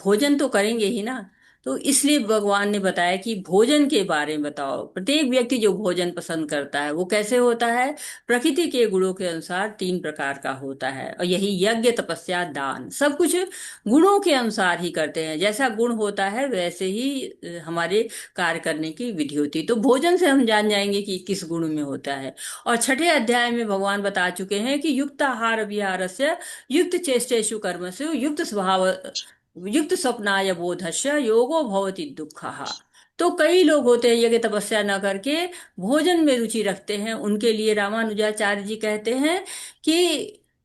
भोजन तो करेंगे ही ना। तो इसलिए भगवान ने बताया कि भोजन के बारे में बताओ। प्रत्येक व्यक्ति जो भोजन पसंद करता है वो कैसे होता है? प्रकृति के गुणों के अनुसार 3 प्रकार का होता है। और यही यज्ञ, तपस्या, दान, सब कुछ गुणों के अनुसार ही करते हैं। जैसा गुण होता है वैसे ही हमारे कार्य करने की विधि होती है। तो भोजन से हम जान जाएंगे कि किस गुण में होता है। और छठे अध्याय में भगवान बता चुके हैं कि युक्त आहार विहारस्य, युक्त चेष्टेषु कर्मसु, युक्त स्वभाव, युक्त स्वप्नाय बोधस्य योगो भवति दुःखः। तो कई लोग होते हैं यज्ञ तपस्या न करके भोजन में रुचि रखते हैं। उनके लिए रामानुजाचार्य जी कहते हैं कि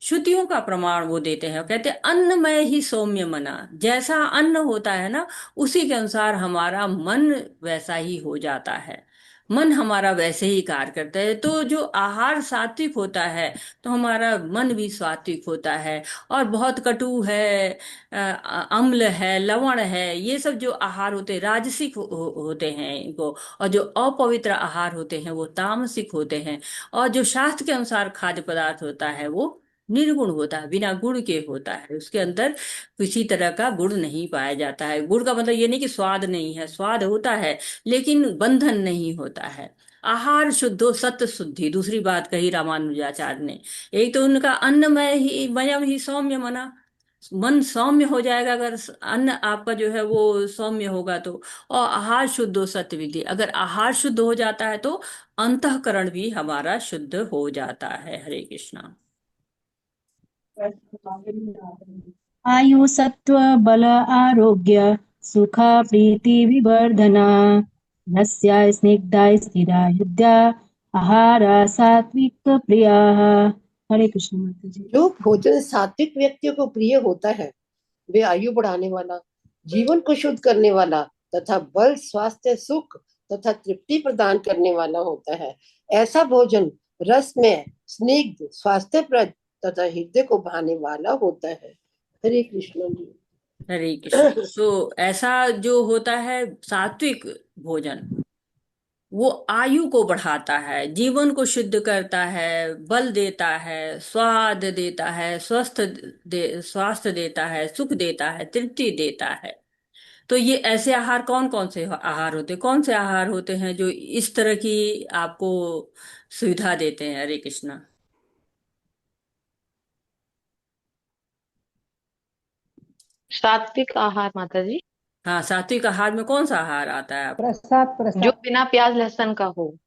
श्रुतियों का प्रमाण वो देते हैं। कहते हैं अन्नमय ही सौम्य मना, जैसा अन्न होता है ना उसी के अनुसार हमारा मन वैसा ही हो जाता है, मन हमारा वैसे ही कार्य करता है। तो जो आहार सात्विक होता है तो हमारा मन भी सात्विक होता है। और बहुत कटु है, अम्ल है, लवण है, ये सब जो आहार होते हैं राजसिक होते हैं इनको। और जो अपवित्र आहार होते हैं वो तामसिक होते हैं। और जो शास्त्र के अनुसार खाद्य पदार्थ होता है वो निर्गुण होता है, बिना गुण के होता है। उसके अंदर किसी तरह का गुण नहीं पाया जाता है। गुण का मतलब ये नहीं कि स्वाद नहीं है, स्वाद होता है लेकिन बंधन नहीं होता है। आहार शुद्धो सत्य शुद्धि, दूसरी बात कही रामानुजाचार्य ने। एक तो उनका अन्नमय ही मयम ही सौम्य मना, मन सौम्य हो जाएगा अगर अन्न आपका जो है वो सौम्य होगा तो। और आहार शुद्ध हो सत्य विधि, अगर आहार शुद्ध हो जाता है तो अंतःकरण भी हमारा शुद्ध हो जाता है। हरे कृष्णा।
आयु सत्व बल आरोग्य सुख प्रीति विवर्धना। नस्या स्निग्धा स्थिरा युद्धा आहारा सात्विक प्रिया। हरे कृष्ण माता जी।
जो भोजन सात्विक व्यक्तियों को प्रिय होता है वे आयु बढ़ाने वाला, जीवन को शुद्ध करने वाला तथा बल, स्वास्थ्य, सुख तथा तृप्ति प्रदान करने वाला होता है। ऐसा भोजन रस में स्निग्ध, स्वास्थ्यप्रद तथा हृदय को भाने वाला होता है। हरे कृष्ण जी।
हरे कृष्ण। तो ऐसा जो होता है सात्विक भोजन, वो आयु को बढ़ाता है, जीवन को शुद्ध करता है, बल देता है, स्वाद देता है, स्वास्थ्य देता है, सुख देता है, तृप्ति देता है। तो ये ऐसे आहार कौन कौन से आहार होते हैं, कौन से आहार होते हैं जो इस तरह की आपको सुविधा देते हैं? हरे कृष्णा।
सात्विक आहार माता जी,
हाँ, सात्विक आहार में कौन सा आहार आता है आपको?
प्रसाद
जो
प्रसाद
बिना प्याज लहसुन का हो।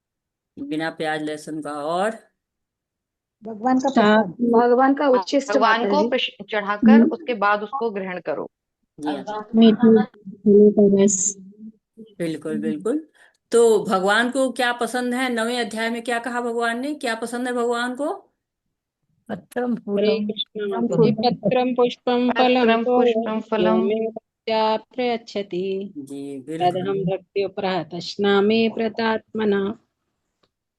बिना प्याज लहसुन का, और
भगवान का
साथ
प्रसाद।
में
भगवान का उच्छिष्ट
भगवान
माता
को
जी।
चढ़ाकर उसके बाद उसको ग्रहण करो।
जी हाँ,
मीठे फलों का रस।
बिल्कुल बिल्कुल। तो भगवान को क्या पसंद है? 9वें अध्याय में क्या कहा भगवान ने, क्या पसंद है भगवान को?
पत्रम
हरे
फूलम
कृष्ण
हम
माता जी।
फूल
पत्रम पुष्पम फलम
पत्रम
तो
पुष्पम
यो
फलम।
मे भक्त्या प्रयच्छति
जी
तदहं
बिल्कुल
भक्त्युपहतश्नामि प्रतात्मना।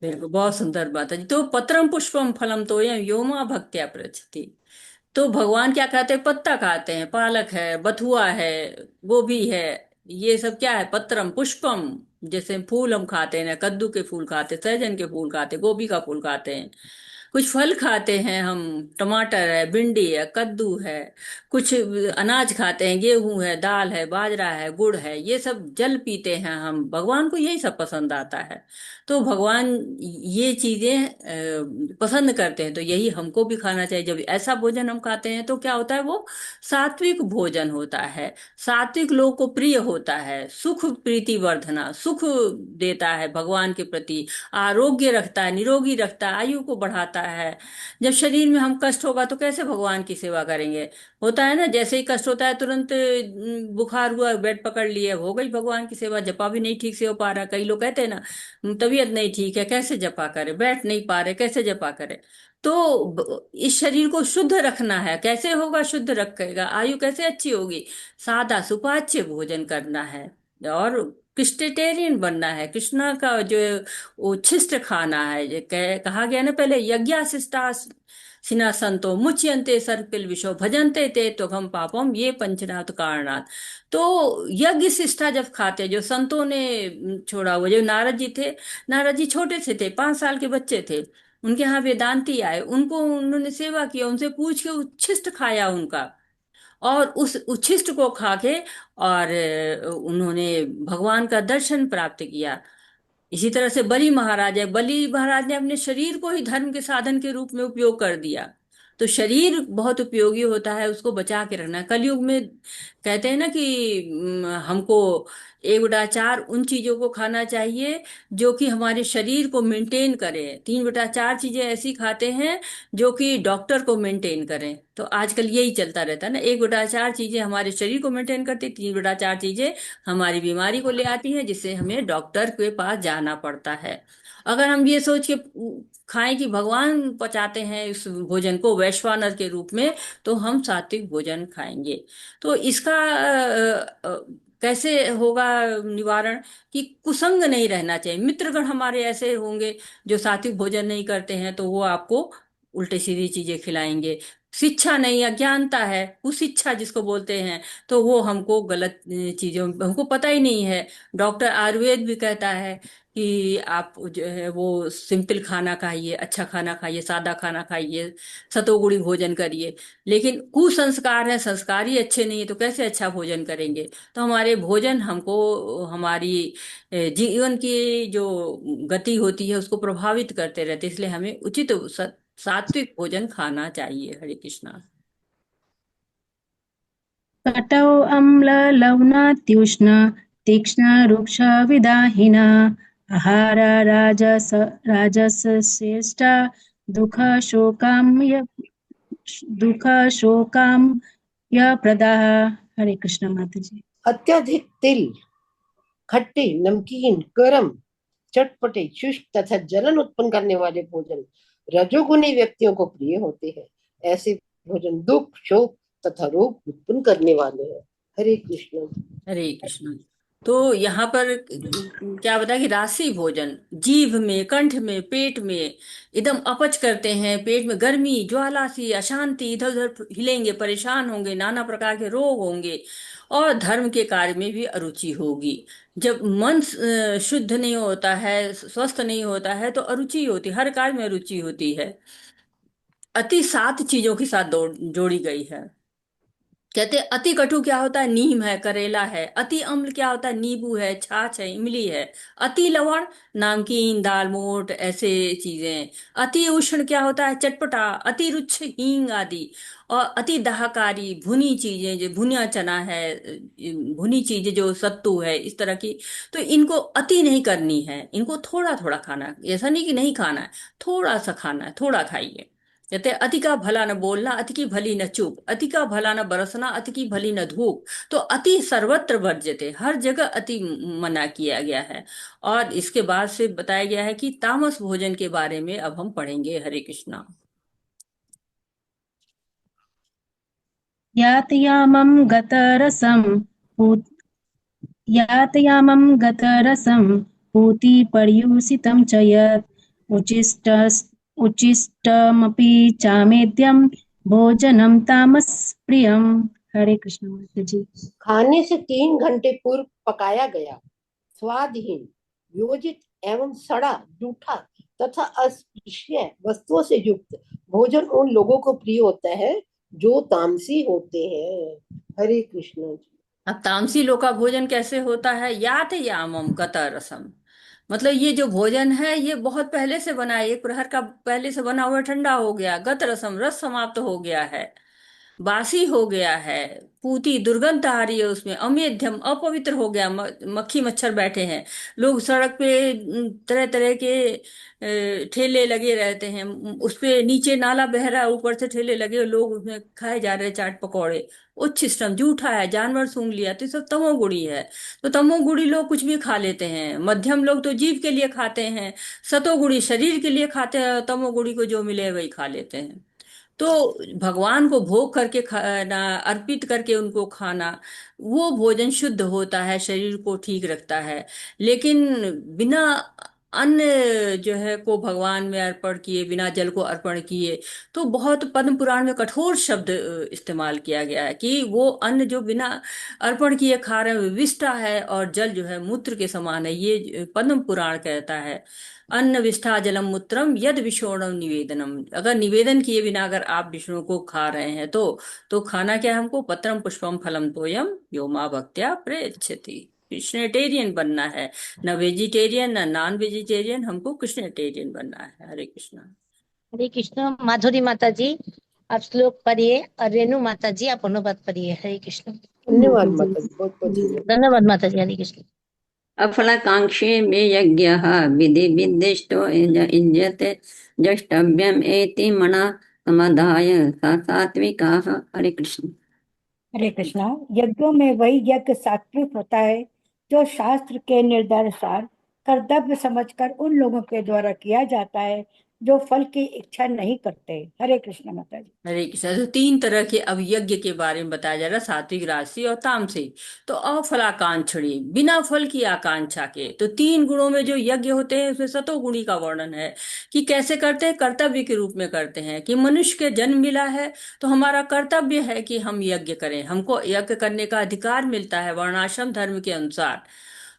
बिल्कुल, बहुत सुंदर बात है जी। तो पत्रम पुष्पम फलम तो ये व्योमा भक्त्या प्रचति। तो भगवान क्या खाते हैं? पत्ता खाते हैं, पालक है, बथुआ है, गोभी है, ये सब क्या है? पत्रम पुष्पम। जैसे फूल हम खाते हैं ना, कद्दू के फूल खाते हैं, सहजन के फूल खाते हैं, गोभी का फूल खाते हैं। कुछ फल खाते हैं हम, टमाटर है, भिंडी है, कद्दू है। कुछ अनाज खाते हैं, गेहूं है, दाल है, बाजरा है, गुड़ है, ये सब जल पीते हैं हम। भगवान को यही सब पसंद आता है। तो भगवान ये चीजें पसंद करते हैं, तो यही हमको भी खाना चाहिए। जब ऐसा भोजन हम खाते हैं तो क्या होता है? वो सात्विक भोजन होता है, सात्विक लोगों को प्रिय होता है, सुख प्रीति वर्धना, सुख देता है भगवान के प्रति, आरोग्य रखता है, निरोगी रखता है, आयु को बढ़ाता है। जब शरीर में हम कष्ट होगा तो कैसे भगवान की सेवा करेंगे? होता है ना, जैसे ही कष्ट होता है तुरंत बुखार हुआ, बेड पकड़ लिए, हो गई भगवान की सेवा। जपा भी नहीं ठीक से हो पा रहा। कई लोग कहते हैं ना, तबीयत नहीं ठीक है, कैसे जपा करे, बैठ नहीं पा रहे, कैसे जपा करे? तो इस शरीर को शुद्ध रखना है। कैसे होगा शुद्ध रखेगा? आयु कैसे अच्छी होगी? सादा सुपाच्य भोजन करना है, और क्रिस्टेटेरियन बनना है। कृष्णा का जो उच्छिष्ट खाना है, कहा गया ना पहले, यज्ञाशिष्टा सिना संतो मुच्यन्ते सर्पिल विशो भजन्ते ते त्वघम पापम ये पंचनाथ कारणात्। तो यज्ञ शिष्टा जब खाते, जो संतों ने छोड़ा हुआ, जो नारद जी थे, नारद जी छोटे से थे, 5 साल के बच्चे थे। उनके यहाँ वेदांती आए, उनको उन्होंने सेवा किया, उनसे पूछ के उच्छिष्ट खाया उनका, और उस उच्छिष्ट को खा के, और उन्होंने भगवान का दर्शन प्राप्त किया। इसी तरह से बलि महाराज ने अपने शरीर को ही धर्म के साधन के रूप में उपयोग कर दिया। तो शरीर बहुत उपयोगी होता है, उसको बचा के रखना। कलयुग में कहते हैं ना कि हमको 1/4 उन चीजों को खाना चाहिए जो कि हमारे शरीर को मेंटेन करें। 3/4 चीजें ऐसी खाते हैं जो कि डॉक्टर को मेंटेन करें। तो आजकल यही चलता रहता है ना, 1/4 चीजें हमारे शरीर को मेंटेन करती, 3/4 चीजें हमारी बीमारी को ले आती हैं, जिससे हमें डॉक्टर के पास जाना पड़ता है। अगर हम ये सोच के खाएं कि भगवान पचाते हैं इस भोजन को वैश्वानर के रूप में, तो हम सात्विक भोजन खाएंगे। तो इसका कैसे होगा निवारण? कि कुसंग नहीं रहना चाहिए। मित्रगण हमारे ऐसे होंगे जो सात्विक भोजन नहीं करते हैं, तो वो आपको उल्टे सीधी चीजें खिलाएंगे। शिक्षा नहीं, अज्ञानता है, कुशिक्षा जिसको बोलते हैं, तो वो हमको गलत चीजों, हमको पता ही नहीं है। डॉक्टर आयुर्वेद भी कहता है कि आप जो है वो सिंपल खाना खाइए, अच्छा खाना खाइए, सादा खाना खाइए, सतोगुणी भोजन करिए। लेकिन कुसंस्कार है, संस्कार ही अच्छे नहीं है, तो कैसे अच्छा भोजन करेंगे? तो हमारे भोजन हमको हमारी जीवन की जो गति होती है उसको प्रभावित करते रहते, इसलिए हमें उचित सात्विक भोजन खाना चाहिए। हरे कृष्णा।
कटौ अम्ललवणात्युष्ण तीक्ष्णरूक्षविदाहिना आहारा राजसश्रेष्ठा दुःखशोकामय दुःखशोकामयप्रदाः। हरे कृष्ण माता जी।
अत्यधिक तिल, खट्टे, नमकीन, गरम, चटपटे, शुष्क तथा जलन उत्पन्न करने वाले भोजन रजोगुणी व्यक्तियों को प्रिय होते हैं। ऐसे भोजन दुख, शोक तथा रोग उत्पन्न करने वाले हैं। हरे कृष्ण।
हरे कृष्ण। तो यहाँ पर क्या बताया कि राशि भोजन जीभ में, कंठ में, पेट में एकदम अपच करते हैं। पेट में गर्मी, ज्वाला सी, अशांति, इधर उधर हिलेंगे, परेशान होंगे, नाना प्रकार के रोग होंगे, और धर्म के कार्य में भी अरुचि होगी। जब मन शुद्ध नहीं होता है, स्वस्थ नहीं होता है, तो अरुचि होती, हर कार्य में अरुचि होती है। अति 7 चीजों के साथ जोड़ी गई है। कहते अति कटु क्या होता है, नीम है, करेला है। अति अम्ल क्या होता है, नींबू है, छाछ है, इमली है। अति लवण, नामकीन, दालमोट, ऐसे चीजें। अति उष्ण क्या होता है, चटपटा। अति रुक्ष, हींग आदि। और अति दाहकारी, भुनी चीजें, जो भुना चना है, भुनी चीजें जो सत्तू है, इस तरह की। तो इनको अति नहीं करनी है, इनको थोड़ा थोड़ा खाना है। ऐसा नहीं कि नहीं खाना है, थोड़ा सा खाना है, थोड़ा खाइए। कहते हैं, अति का भला न बोलना, अति की भली न चूप, अति का भला न बरसना, अति की भली न धूप। तो अति सर्वत्र वर्ज्यते, हर जगह अति मना किया गया है। और इसके बाद से बताया गया है कि तामस भोजन के बारे में अब हम पढ़ेंगे। हरे कृष्णा।
यातयामं गतरसं पूत यातयामं गतरसं पूतिपर्युषितं च यत् उचिष्ट उचिष्टमपि चामेद्यं भोजनं तामस प्रियम। हरे कृष्ण माता जी।
खाने से 3 घंटे पूर्व पकाया गया, स्वादहीन, योजित एवं सड़ा, जूठा तथा अस्पृश्य वस्तुओं से युक्त भोजन उन लोगों को प्रिय होता है जो तामसी होते हैं। हरे कृष्ण जी।
अब तामसी लोग का भोजन कैसे होता है, यात यामम गत रसम। मतलब ये जो भोजन है ये बहुत पहले से बना है, एक प्रहर का पहले से बना हुआ, ठंडा हो गया। गत रसम, रस समाप्त हो गया है, बासी हो गया है। पूती, दुर्गंध आ रही है उसमें। अमेध्यम, अपवित्र हो गया, मक्खी मच्छर बैठे हैं। लोग सड़क पे तरह तरह के ठेले लगे रहते हैं, उस पे नीचे नाला बह रहा है, ऊपर से ठेले लगे, लोग उसमें खाए जा रहे हैं चाट पकौड़े। उच्च श्रम, जूठा है, जानवर सूंघ लिया, तो ये सब तमोगुणी है। तो तमोगुणी लोग कुछ भी खा लेते हैं, मध्यम लोग तो जीव के लिए खाते हैं, सतोगुणी शरीर के लिए खाते हैं, और तमोगुणी को जो मिले वही खा लेते हैं। तो भगवान को भोग करके खाना, अर्पित करके उनको खाना, वो भोजन शुद्ध होता है, शरीर को ठीक रखता है। लेकिन बिना अन्न जो है को भगवान में अर्पण किए, बिना जल को अर्पण किए, तो बहुत पद्म पुराण में कठोर शब्द इस्तेमाल किया गया है कि वो अन्न जो बिना अर्पण किए खा रहे हैं विष्टा है, और जल जो है मूत्र के समान है, ये पद्म पुराण कहता है। अन्न विष्ठा जलम मूत्रम यद विषोणम निवेदनम। अगर निवेदन किए बिना अगर आप विष्णु को खा रहे हैं तो खाना क्या है हमको, पत्रम पुष्पम फलम तोयम यो माँ भक्त्या प्रयच्छति। कृष्णटेरियन बनना है, न वेजिटेरियन न नॉन वेजिटेरियन, हमको कृष्णटेरियन बनना है। हरे कृष्णा।
हरे कृष्ण। माधुरी माता जी आप श्लोक पढ़िए और रेणु माता जी आप अनुवाद पढ़िए। हरे कृष्ण।
धन्यवाद माता जी, बहुत बहुत धन्यवाद।
धन्यवाद माता जी। हरे कृष्ण।
अफलकांक्षी में यज्ञः विधि विद्दिष्टो युज्यते द्रष्टव्यम् एति मना समादाय सा सात्विकाः। हरे कृष्ण।
हरे कृष्णा। यज्ञों में वही यज्ञ सात्विक होता है जो शास्त्र के निर्देशानुसार कर्तव्य समझकर उन लोगों के द्वारा किया जाता है जो फल की इच्छा नहीं करते। हरे कृष्ण माता जी।
हरे कृष्ण। तो 3 तरह के अब यज्ञ के बारे में बताया जा रहा है, सात्विक, राजसी और तामसिक। तो अफलाकांक्षणी, बिना फल की आकांक्षा के। तो 3 गुणों में जो यज्ञ होते हैं उसमें सतोगुणी का वर्णन है कि कैसे करते हैं, कर्तव्य के रूप में करते हैं। कि मनुष्य के जन्म मिला है तो हमारा कर्तव्य है कि हम यज्ञ करें, हमको यज्ञ करने का अधिकार मिलता है वर्णाश्रम धर्म के अनुसार।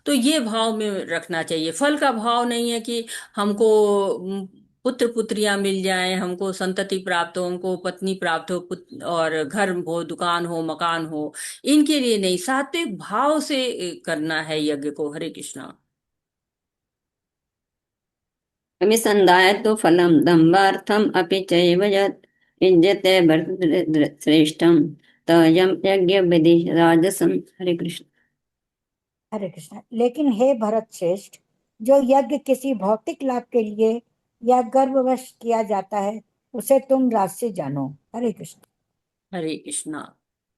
तो ये भाव में रखना चाहिए, फल का भाव नहीं है कि हमको पुत्र पुत्रियां मिल जाएं, हमको संतति प्राप्त हो, हमको पत्नी प्राप्त हो, और घर हो, दुकान हो, मकान हो, इनके लिए नहीं, सात्विक भाव से करना है यज्ञ को। हरे कृष्णा।
अभिसन्धाय तो फलम दम्भार्थम अपि चैव यत् युज्यते भरतश्रेष्ठम् तयम् यज्ञ विधि राजसम्। हरे कृष्ण।
हरे कृष्णा। लेकिन हे भरत श्रेष्ठ, जो यज्ञ किसी भौतिक लाभ के लिए या गर्ववश किया जाता है उसे तुम राजसी जानो। हरे कृष्ण।
हरे कृष्णा।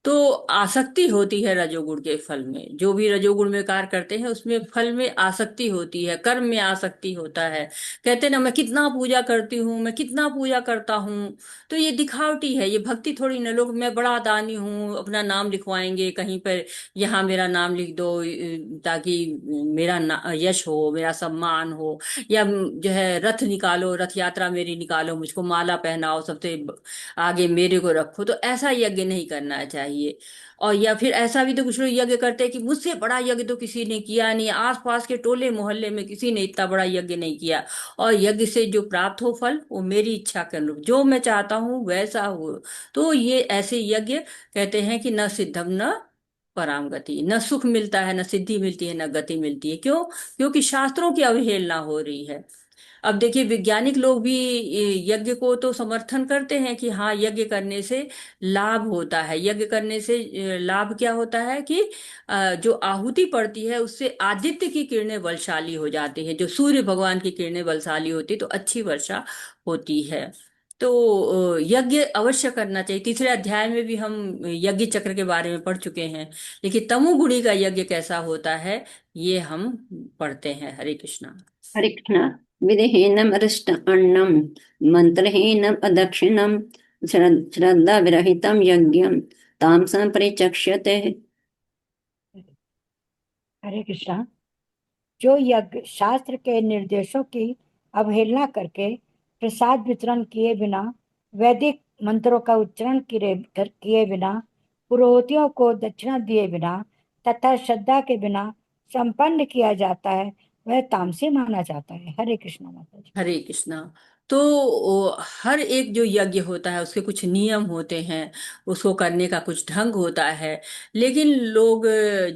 तो आसक्ति होती है रजोगुण के फल में, जो भी रजोगुण में कार्य करते हैं उसमें फल में आसक्ति होती है, कर्म में आसक्ति होता है। कहते हैं ना, मैं कितना पूजा करती हूँ, मैं कितना पूजा करता हूँ। तो ये दिखावटी है, ये भक्ति थोड़ी ना। लोग मैं बड़ा दानी हूँ, अपना नाम लिखवाएंगे कहीं पर, यहाँ मेरा नाम लिख दो ताकि मेरा यश हो, मेरा सम्मान हो। या जो है रथ निकालो, रथ यात्रा मेरी निकालो, मुझको माला पहनाओ, सबसे आगे मेरे को रखो। तो ऐसा यज्ञ नहीं करना चाहिए। चाहिए। और या फिर ऐसा भी तो कुछ लोग यज्ञ करते हैं कि मुझसे बड़ा यज्ञ तो किसी ने किया नहीं, आसपास के टोले मोहल्ले में किसी ने इतना बड़ा यज्ञ नहीं किया, और यज्ञ से जो प्राप्त हो फल वो मेरी इच्छा के अनुरूप जो मैं चाहता हूँ वैसा हो। तो ये ऐसे यज्ञ कहते हैं कि न सिद्धम न पराम गति, न सुख मिलता है, न सिद्धि मिलती है, न गति मिलती है। क्यों? क्योंकि शास्त्रों की अवहेलना हो रही है। अब देखिए वैज्ञानिक लोग भी यज्ञ को तो समर्थन करते हैं कि हाँ यज्ञ करने से लाभ होता है। यज्ञ करने से लाभ क्या होता है कि जो आहुति पड़ती है उससे आदित्य की किरणें बलशाली हो जाती हैं, जो सूर्य भगवान की किरणें बलशाली होती तो अच्छी वर्षा होती है। तो यज्ञ अवश्य करना चाहिए। तीसरे अध्याय में भी हम यज्ञ चक्र के बारे में पढ़ चुके हैं, लेकिन तमोगुणी का यज्ञ कैसा होता है ये हम पढ़ते हैं। हरे कृष्णा।
हरे कृष्ण। विधिहीनम अरिष्ट अन्नम मंत्रहीनम अदक्षिणम श्रद्धा विरहितम यज्ञम तामसम परिचक्ष्यते।
हरे कृष्णा। जो यज्ञ शास्त्र के निर्देशों की अवहेलना करके प्रसाद वितरण किए बिना, वैदिक मंत्रों का उच्चारण किए बिना, पुरोहितों को दक्षिणा दिए बिना तथा श्रद्धा के बिना संपन्न किया जाता है वह तामसी माना जाता है। हरे कृष्णा माता जी।
हरे कृष्णा। तो हर एक जो यज्ञ होता है उसके कुछ नियम होते हैं, उसको करने का कुछ ढंग होता है। लेकिन लोग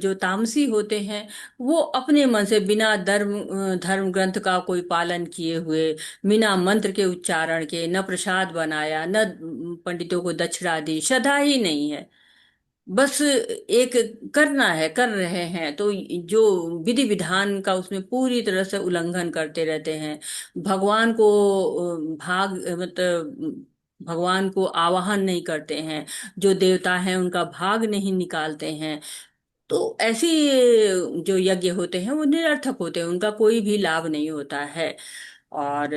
जो तामसी होते हैं वो अपने मन से बिना धर्म ग्रंथ का कोई पालन किए हुए, बिना मंत्र के उच्चारण के, न प्रसाद बनाया, न पंडितों को दक्षिणा दी, श्रद्धा ही नहीं है, बस एक करना है, कर रहे हैं, तो जो विधि विधान का उसमें पूरी तरह से उल्लंघन करते रहते हैं। भगवान को मतलब भगवान को आवाहन नहीं करते हैं, जो देवता हैं उनका भाग नहीं निकालते हैं। तो ऐसी जो यज्ञ होते हैं वो निरर्थक होते हैं, उनका कोई भी लाभ नहीं होता है। और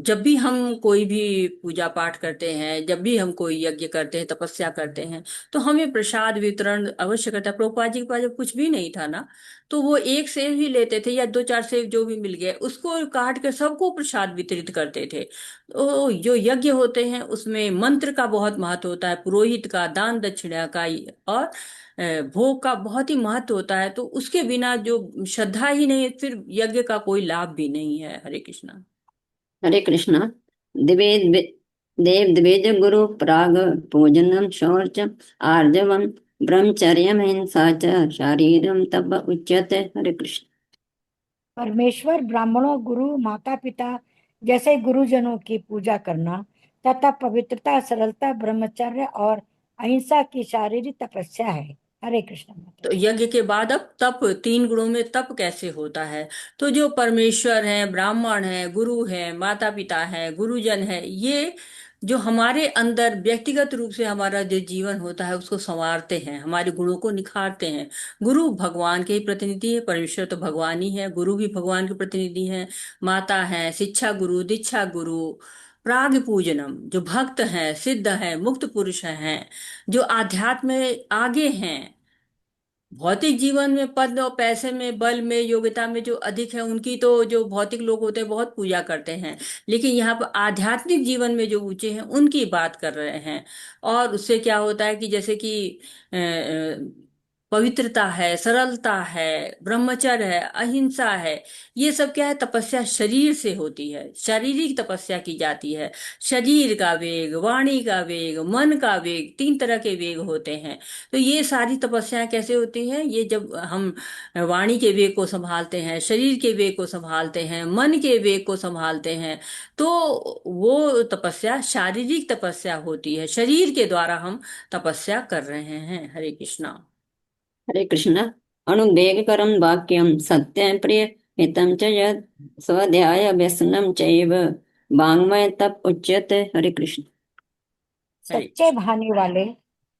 जब भी हम कोई भी पूजा पाठ करते हैं, जब भी हम कोई यज्ञ करते हैं, तपस्या करते हैं, तो हमें प्रसाद वितरण अवश्य करता है। प्रभुपाद जी के पास जब कुछ भी नहीं था ना, तो वो एक सेव ही लेते थे या दो चार सेव जो भी मिल गए उसको काट के सबको प्रसाद वितरित करते थे। तो जो यज्ञ होते हैं उसमें मंत्र का बहुत महत्व होता है, पुरोहित का, दान दक्षिणा का और भोग का बहुत ही महत्व होता है। तो उसके बिना जो श्रद्धा ही नहीं है फिर यज्ञ का कोई लाभ भी नहीं है। हरे कृष्णा।
हरे कृष्ण। दिवेद देव द्विज गुरु प्राग पूजनम शौच आर्जवम ब्रह्मचर्यम हिंसा च शारीरम तप उच्यते। हरे कृष्ण।
परमेश्वर, ब्राह्मणों, गुरु, माता पिता जैसे गुरुजनों की पूजा करना तथा पवित्रता, सरलता, ब्रह्मचर्य और अहिंसा की शारीरिक तपस्या है। हरे कृष्ण माता
तो
जी।
यज्ञ के बाद अब तप, तीन गुणों में तप कैसे होता है? तो जो परमेश्वर है, ब्राह्मण है, गुरु है, माता पिता है, गुरुजन है, ये जो हमारे अंदर व्यक्तिगत रूप से हमारा जो जीवन होता है उसको संवारते हैं, हमारे गुणों को निखारते हैं। गुरु भगवान के ही प्रतिनिधि है, परमेश्वर तो भगवान ही है, गुरु भी भगवान के प्रतिनिधि हैं। माता है शिक्षा गुरु, दीक्षा गुरु। प्राग पूजनम, जो भक्त हैं, सिद्ध हैं, मुक्त पुरुष हैं, जो आध्यात्म में आगे हैं, भौतिक जीवन में पद और पैसे में, बल में, योग्यता में जो अधिक है उनकी तो जो भौतिक लोग होते हैं बहुत पूजा करते हैं, लेकिन यहाँ पर आध्यात्मिक जीवन में जो ऊंचे हैं उनकी बात कर रहे हैं। और उससे क्या होता है कि जैसे कि पवित्रता है, सरलता है, ब्रह्मचर्य है, अहिंसा है, ये सब क्या है? तपस्या शरीर से होती है, शारीरिक तपस्या की जाती है। शरीर का वेग, वाणी का वेग, मन का वेग, तीन तरह के वेग होते हैं। तो ये सारी तपस्याएं कैसे होती हैं? ये जब हम वाणी के वेग को संभालते हैं, शरीर के वेग को संभालते हैं, मन के वेग को संभालते हैं, तो वो तपस्या शारीरिक तपस्या होती है, शरीर के द्वारा हम तपस्या कर रहे हैं। हरे कृष्णा।
हरे कृष्ण। अनुवेगकरं वाक्यं सत्यं प्रिय हितं च यत् स्वाध्याय व्यसनं चैव वाङ्मय तप उच्यते। हरे कृष्ण।
हरे
सच्चे भाने वाले,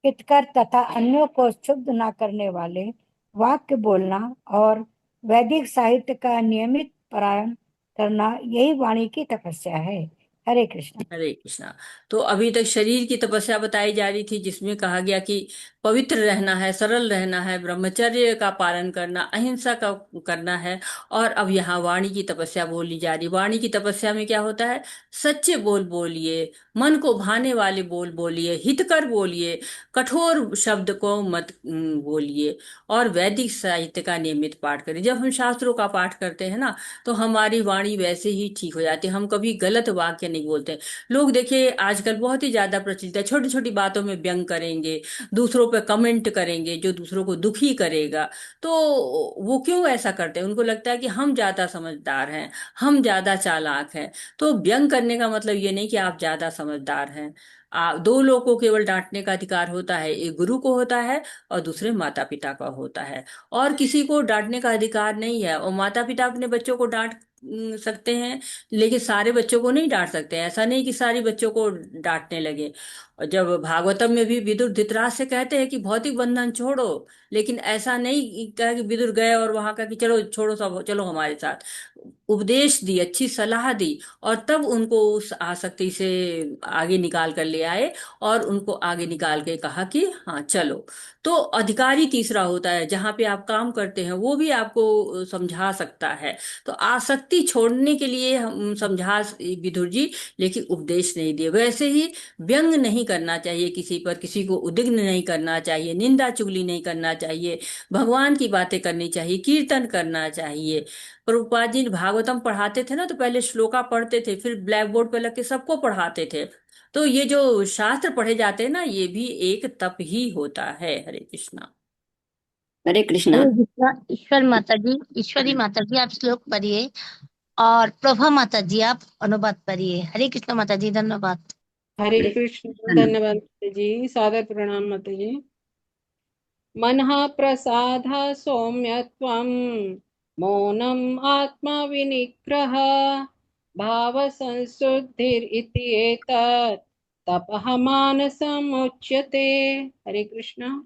हितकर तथा अन्यों को क्षुब्ध न करने वाले वाक्य बोलना और वैदिक साहित्य का नियमित पारायण करना यही वाणी की तपस्या है। हरे कृष्ण।
हरे कृष्णा। तो अभी तक शरीर की तपस्या बताई जा रही थी, जिसमें कहा गया कि पवित्र रहना है, सरल रहना है, ब्रह्मचर्य का पालन करना, अहिंसा का करना है। और अब यहाँ वाणी की तपस्या बोली जा रही। वाणी की तपस्या में क्या होता है? सच्चे बोल बोलिए, मन को भाने वाले बोल बोलिए, हितकर बोलिए, कठोर शब्द को मत बोलिए, और वैदिक साहित्य का नियमित पाठ करें। जब हम शास्त्रों का पाठ करते हैं ना, तो हमारी वाणी वैसे ही ठीक हो जाती है, हम कभी गलत वाक्य नहीं बोलते। लोग देखिए आजकल बहुत ही ज्यादा प्रचलित है, छोटी छोटी बातों में व्यंग करेंगे, दूसरों पे कमेंट करेंगे जो दूसरों को दुखी करेगा। तो वो क्यों ऐसा करते हैं? उनको लगता है कि हम ज्यादा समझदार हैं, हम ज्यादा चालाक हैं। तो व्यंग करने का मतलब ये नहीं कि आप ज्यादा समझदार हैं। दो लोगों को केवल डांटने का अधिकार होता है, एक गुरु को होता है और दूसरे माता पिता का होता है। और किसी को डांटने का अधिकार नहीं है। और माता पिता अपने बच्चों को डांट सकते हैं, लेकिन सारे बच्चों को नहीं डांट सकते। ऐसा नहीं कि सारे बच्चों को डांटने लगे। और जब भागवतम में भी विदुर धृतराज से कहते हैं कि भौतिक बंधन छोड़ो, लेकिन ऐसा नहीं कहा कि विदुर गए और वहां का कि चलो छोड़ो सब, चलो हमारे साथ। उपदेश दी, अच्छी सलाह दी, और तब उनको उस आसक्ति से आगे निकाल कर ले आए, और उनको आगे निकाल के कहा कि हाँ चलो। तो अधिकारी तीसरा होता है, जहाँ पे आप काम करते हैं वो भी आपको समझा सकता है। तो आसक्ति छोड़ने के लिए हम समझा विदुर जी, लेकिन उपदेश नहीं दिए। वैसे ही व्यंग नहीं करना चाहिए किसी पर, किसी को उद्विग्न नहीं करना चाहिए, निंदा चुगली नहीं करना चाहिए, भगवान की बातें करनी चाहिए, कीर्तन करना चाहिए। प्रभुपाद जी भागवतम पढ़ाते थे ना, तो पहले श्लोका पढ़ते थे, फिर ब्लैक बोर्ड पर लग के सबको पढ़ाते थे। तो ये जो शास्त्र पढ़े जाते हैं ना, ये भी एक तप ही होता है। हरे कृष्णा।
हरे कृष्णा।
हरे कृष्णा। ईश्वर माता जी, ईश्वरी माता जी आप श्लोक पढ़िए, और प्रभा माता जी आप अनुवाद पढ़िए। हरे कृष्ण माता जी, धन्यवाद।
हरे कृष्ण। धन्यवाद माता जी, सादर प्रणाम माता जी। मनः प्रसाद सौम्यत्वं, मौनम् आत्मा विनिग्रह, भाव संशुद्धिरिति एतत् तपः मानसमुच्यते। हरे कृष्ण।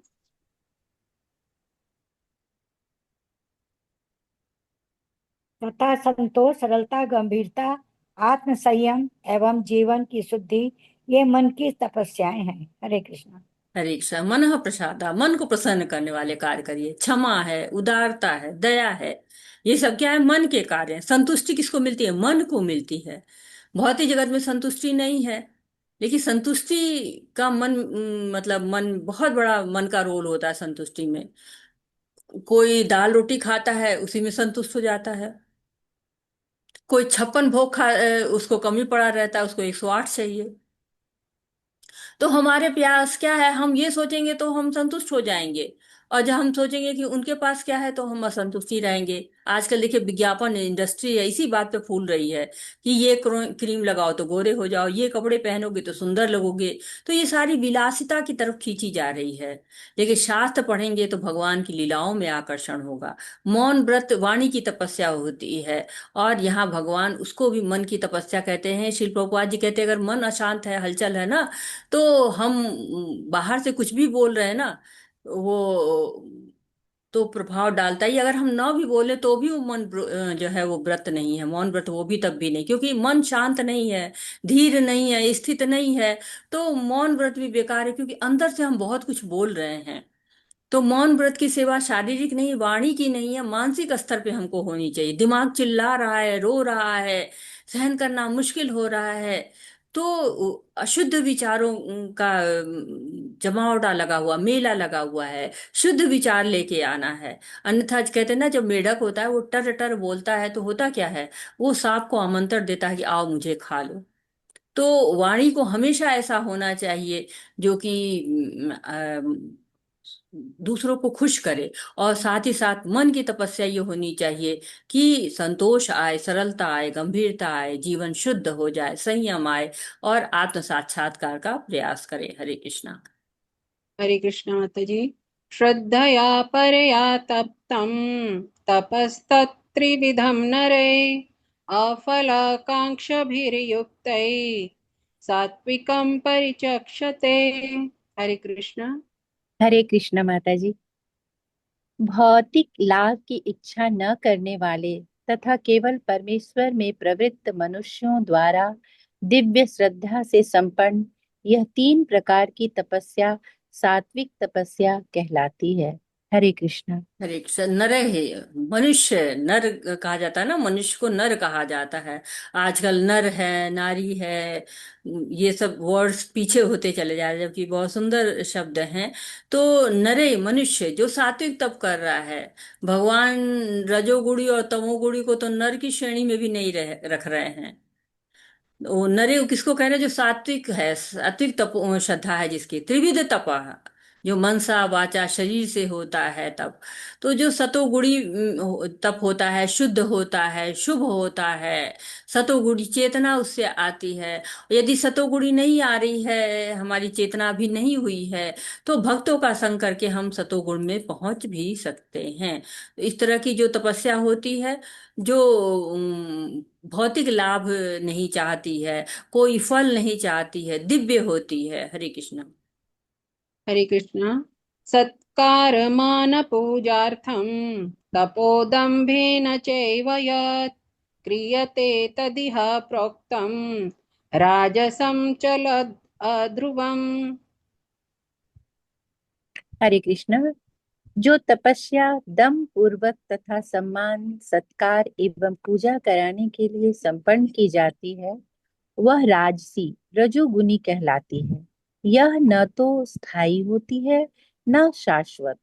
तथा संतोष, सरलता, गंभीरता, आत्म संयम एवं जीवन की शुद्धि, ये मन की तपस्याएं हैं। हरे कृष्णा।
हरे कृष्णा। मन प्रसादा, मन को प्रसन्न करने वाले कार्य करिए। क्षमा है, उदारता है, दया है, ये सब क्या है? मन के कार्य हैं। संतुष्टि किसको मिलती है? मन को मिलती है। भौतिक जगत में संतुष्टि नहीं है, लेकिन संतुष्टि का मन मतलब मन बहुत बड़ा मन का रोल होता है संतुष्टि में। कोई दाल रोटी खाता है, उसी में संतुष्ट हो जाता है। कोई 56 भोग उसको कमी पड़ा रहता है, उसको 108 चाहिए। तो हमारे प्यास क्या है? हम ये सोचेंगे तो हम संतुष्ट हो जाएंगे, और जब हम सोचेंगे कि उनके पास क्या है, तो हम असंतुष्ट ही रहेंगे। आजकल देखिए विज्ञापन इंडस्ट्री है, इसी बात पे फूल रही है कि ये क्रीम लगाओ तो गोरे हो जाओ, ये कपड़े पहनोगे तो सुंदर लगोगे। तो ये सारी विलासिता की तरफ खींची जा रही है। लेकिन शास्त्र पढ़ेंगे तो भगवान की लीलाओं में आकर्षण होगा। मौन व्रत वाणी की तपस्या होती है, और यहाँ भगवान उसको भी मन की तपस्या कहते हैं। श्रील प्रभुपाद जी कहते हैं अगर मन अशांत है, हलचल है ना, तो हम बाहर से कुछ भी बोल रहे हैं ना, वो तो प्रभाव डालता ही। अगर हम ना भी बोले तो भी वो जो है वो व्रत नहीं है, मौन व्रत वो भी तब भी नहीं, क्योंकि मन शांत नहीं है, धीर नहीं है, स्थित नहीं है। तो मौन व्रत भी बेकार है, क्योंकि अंदर से हम बहुत कुछ बोल रहे हैं। तो मौन व्रत की सेवा शारीरिक नहीं, वाणी की नहीं है, मानसिक स्तर पे हमको होनी चाहिए। दिमाग चिल्ला रहा है, रो रहा है, सहन करना मुश्किल हो रहा है, तो अशुद्ध विचारों का जमावड़ा लगा हुआ, मेला लगा हुआ है। शुद्ध विचार लेके आना है। अन्यथा कहते हैं ना, जब मेढक होता है वो टर टर बोलता है, तो होता क्या है? वो सांप को आमंत्रण देता है कि आओ मुझे खा लो। तो वाणी को हमेशा ऐसा होना चाहिए जो कि दूसरों को खुश करे। और साथ ही साथ मन की तपस्या ये होनी चाहिए कि संतोष आए, सरलता आए, गंभीरता आए, जीवन शुद्ध हो जाए, संयम आए, और आत्म साक्षात्कार का प्रयास करें। हरे कृष्णा।
हरे कृष्ण माता जी। श्रद्धया परया तप्तं तपस्तत्त्रिविधं नरे, अफलाकांक्षाभिर्युक्तै सात्विकं परिचक्षते। हरे कृष्ण।
हरे कृष्ण माता जी। भौतिक लाभ की इच्छा न करने वाले तथा केवल परमेश्वर में प्रवृत्त मनुष्यों द्वारा दिव्य श्रद्धा से संपन्न यह 3 प्रकार की तपस्या सात्विक तपस्या कहलाती है। हरे कृष्णा।
हरे कृष्ण। नर है, मनुष्य नर कहा जाता है ना, मनुष्य को नर कहा जाता है। आजकल नर है, नारी है, ये सब वर्ड्स पीछे होते चले जा रहे हैं, जबकि बहुत सुंदर शब्द हैं। तो नरे मनुष्य जो सात्विक तप कर रहा है, भगवान रजोगुणी और तमोगुणी को तो नर की श्रेणी में भी नहीं रख रहे हैं। वो नरे किसको कह रहे हैं? जो सात्विक है, सात्विक तप श्रद्धा है, जिसकी त्रिविध तप है, जो मनसा वाचा शरीर से होता है तप। तो जो सतोगुणी तप होता है, शुद्ध होता है, शुभ होता है, सतोगुणी चेतना उससे आती है। यदि सतोगुणी नहीं आ रही है, हमारी चेतना अभी नहीं हुई है, तो भक्तों का संग करके हम सतोगुण में पहुंच भी सकते हैं। तो इस तरह की जो तपस्या होती है, जो भौतिक लाभ नहीं चाहती है, कोई फल नहीं चाहती है, दिव्य होती है। हरे कृष्ण।
हरे कृष्ण। सत्कार मान पूजार्थं तपोदम्भेन चैव यत् क्रियते तदिह प्रोक्तं राजसं चलद् अध्रुवम्।
हरे कृष्णा। जो तपस्या दम पूर्वक तथा सम्मान सत्कार एवं पूजा कराने के लिए संपन्न की जाती है, वह राजसी रजोगुनी कहलाती है। यह न तो स्थायी होती है, न शाश्वत।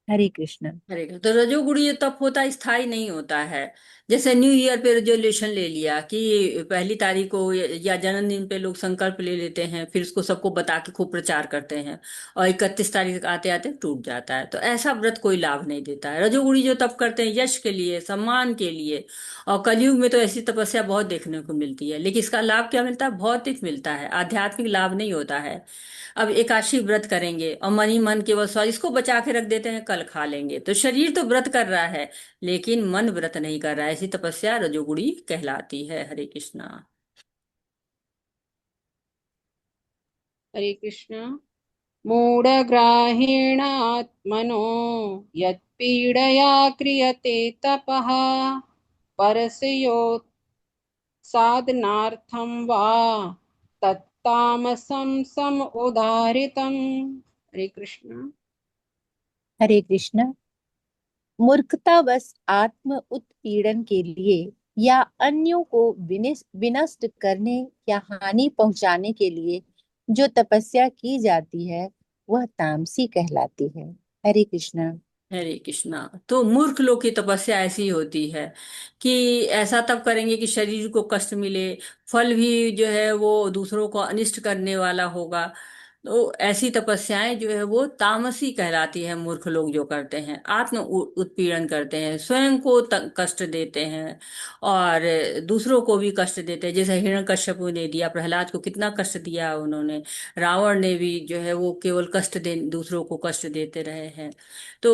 हरे कृष्ण।
हरे कृष्ण। तो रजोगुणी जो तप होता है स्थायी नहीं होता है। जैसे न्यू ईयर पे रेजोल्यूशन ले लिया कि 1 तारीख को या जन्मदिन पे लोग संकल्प ले लेते हैं, फिर उसको सबको बता के खूब प्रचार करते हैं, और 31 तारीख तक आते आते टूट जाता है। तो ऐसा व्रत कोई लाभ नहीं देता है। रजोगुणी जो तप करते हैं यश के लिए, सम्मान के लिए, और कलयुग में तो ऐसी तपस्या बहुत देखने को मिलती है, लेकिन इसका लाभ क्या मिलता है? भौतिक मिलता है, आध्यात्मिक लाभ नहीं होता है। अब एकादशी व्रत करेंगे और मन ही मन केवल स्वाद इसको बचा के रख देते हैं, कल खा लेंगे, तो शरीर तो व्रत कर रहा है, लेकिन मन व्रत नहीं कर रहा है। ऐसी तपस्या रजोगुणी कहलाती है। हरे कृष्णा।
हरे कृष्ण। मूढग्राहीणात्मनो यत्पीडया क्रियते तपः परस्योत्सादनार्थं वा तत्तामसं समुदाहृतम्। हरे कृष्ण।
हरे कृष्ण। मूर्खतावश आत्म उत्पीड़न के लिए या अन्यों को विनष्ट करने या हानि पहुंचाने के लिए जो तपस्या की जाती है, वह तामसी कहलाती है। हरे कृष्णा।
हरे कृष्णा। तो मूर्ख लोग की तपस्या ऐसी होती है कि ऐसा तब करेंगे कि शरीर को कष्ट मिले, फल भी जो है वो दूसरों को अनिष्ट करने वाला होगा। तो ऐसी तपस्याएं जो है वो तामसी कहलाती है। मूर्ख लोग जो करते हैं, आत्म उत्पीड़न करते हैं, स्वयं को कष्ट देते हैं और दूसरों को भी कष्ट देते हैं। जैसे हिरण्यकश्यपु ने दिया, प्रहलाद को कितना कष्ट दिया उन्होंने। रावण ने भी जो है वो केवल कष्ट दे, दूसरों को कष्ट देते रहे हैं। तो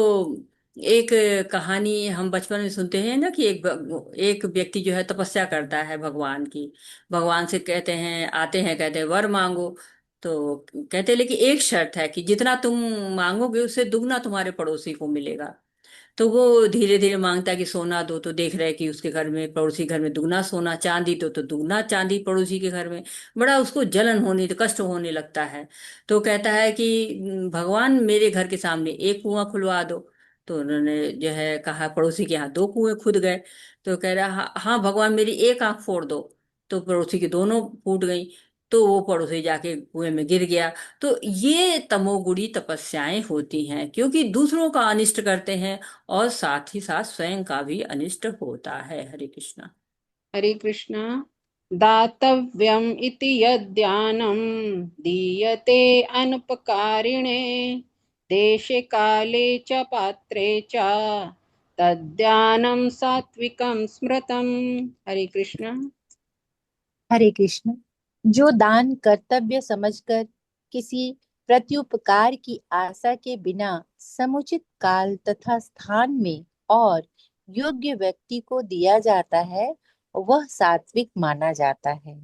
एक कहानी हम बचपन में सुनते हैं ना कि एक व्यक्ति जो है तपस्या करता है भगवान की। भगवान से कहते हैं, आते हैं, कहते हैं वर मांगो। तो कहते हैं लेकिन एक शर्त है कि जितना तुम मांगोगे उससे दुगना तुम्हारे पड़ोसी को मिलेगा। तो वो धीरे धीरे मांगता है कि सोना दो, तो देख रहे हैं कि उसके घर में, पड़ोसी घर में दुगना सोना, चांदी तो दुगना चांदी पड़ोसी के घर में। बड़ा उसको जलन होने, कष्ट होने लगता है। तो कहता है कि भगवान मेरे घर के सामने एक कुआं खुलवा दो। तो उन्होंने जो है कहा, पड़ोसी के यहाँ 2 कुएं खुद गए। तो कह रहा हाँ हाँ भगवान मेरी एक आंख फोड़ दो। तो पड़ोसी की दोनों फूट गई। तो वो पड़ोसी जाके कुएं में गिर गया। तो ये तमोगुणी तपस्याएं होती हैं, क्योंकि दूसरों का अनिष्ट करते हैं और साथ ही साथ स्वयं का भी अनिष्ट होता है। हरे कृष्णा।
हरे कृष्ण। दातव्यम् इति यद्दानं दीयते अनुपकारिणे देशे काले च पात्रे च तद्दानं सात्विकं स्मृतम्। हरे कृष्ण।
हरे कृष्ण। जो दान कर्तव्य समझकर किसी प्रत्युपकार की आशा के बिना समुचित काल तथा स्थान में और योग्य व्यक्ति को दिया जाता है, वह सात्विक माना जाता है।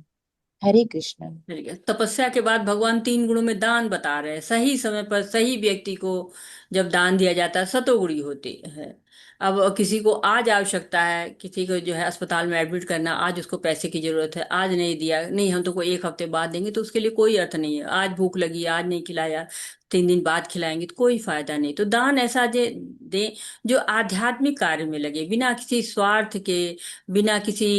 हरे कृष्ण।
ठीक है। तपस्या के बाद भगवान 3 गुणों में दान बता रहे हैं। सही समय पर सही व्यक्ति को जब दान दिया जाता है, सतोगुणी होती है। अब किसी को आज आवश्यकता है, किसी को जो है अस्पताल में एडमिट करना, आज उसको पैसे की जरूरत है, आज नहीं दिया, नहीं हम तो को 1 हफ्ते बाद देंगे, तो उसके लिए कोई अर्थ नहीं है। आज भूख लगी, आज नहीं खिलाया, 3 दिन बाद खिलाएंगे, तो कोई फायदा नहीं। तो दान ऐसा दे जो आध्यात्मिक कार्य में लगे, बिना किसी स्वार्थ के, बिना किसी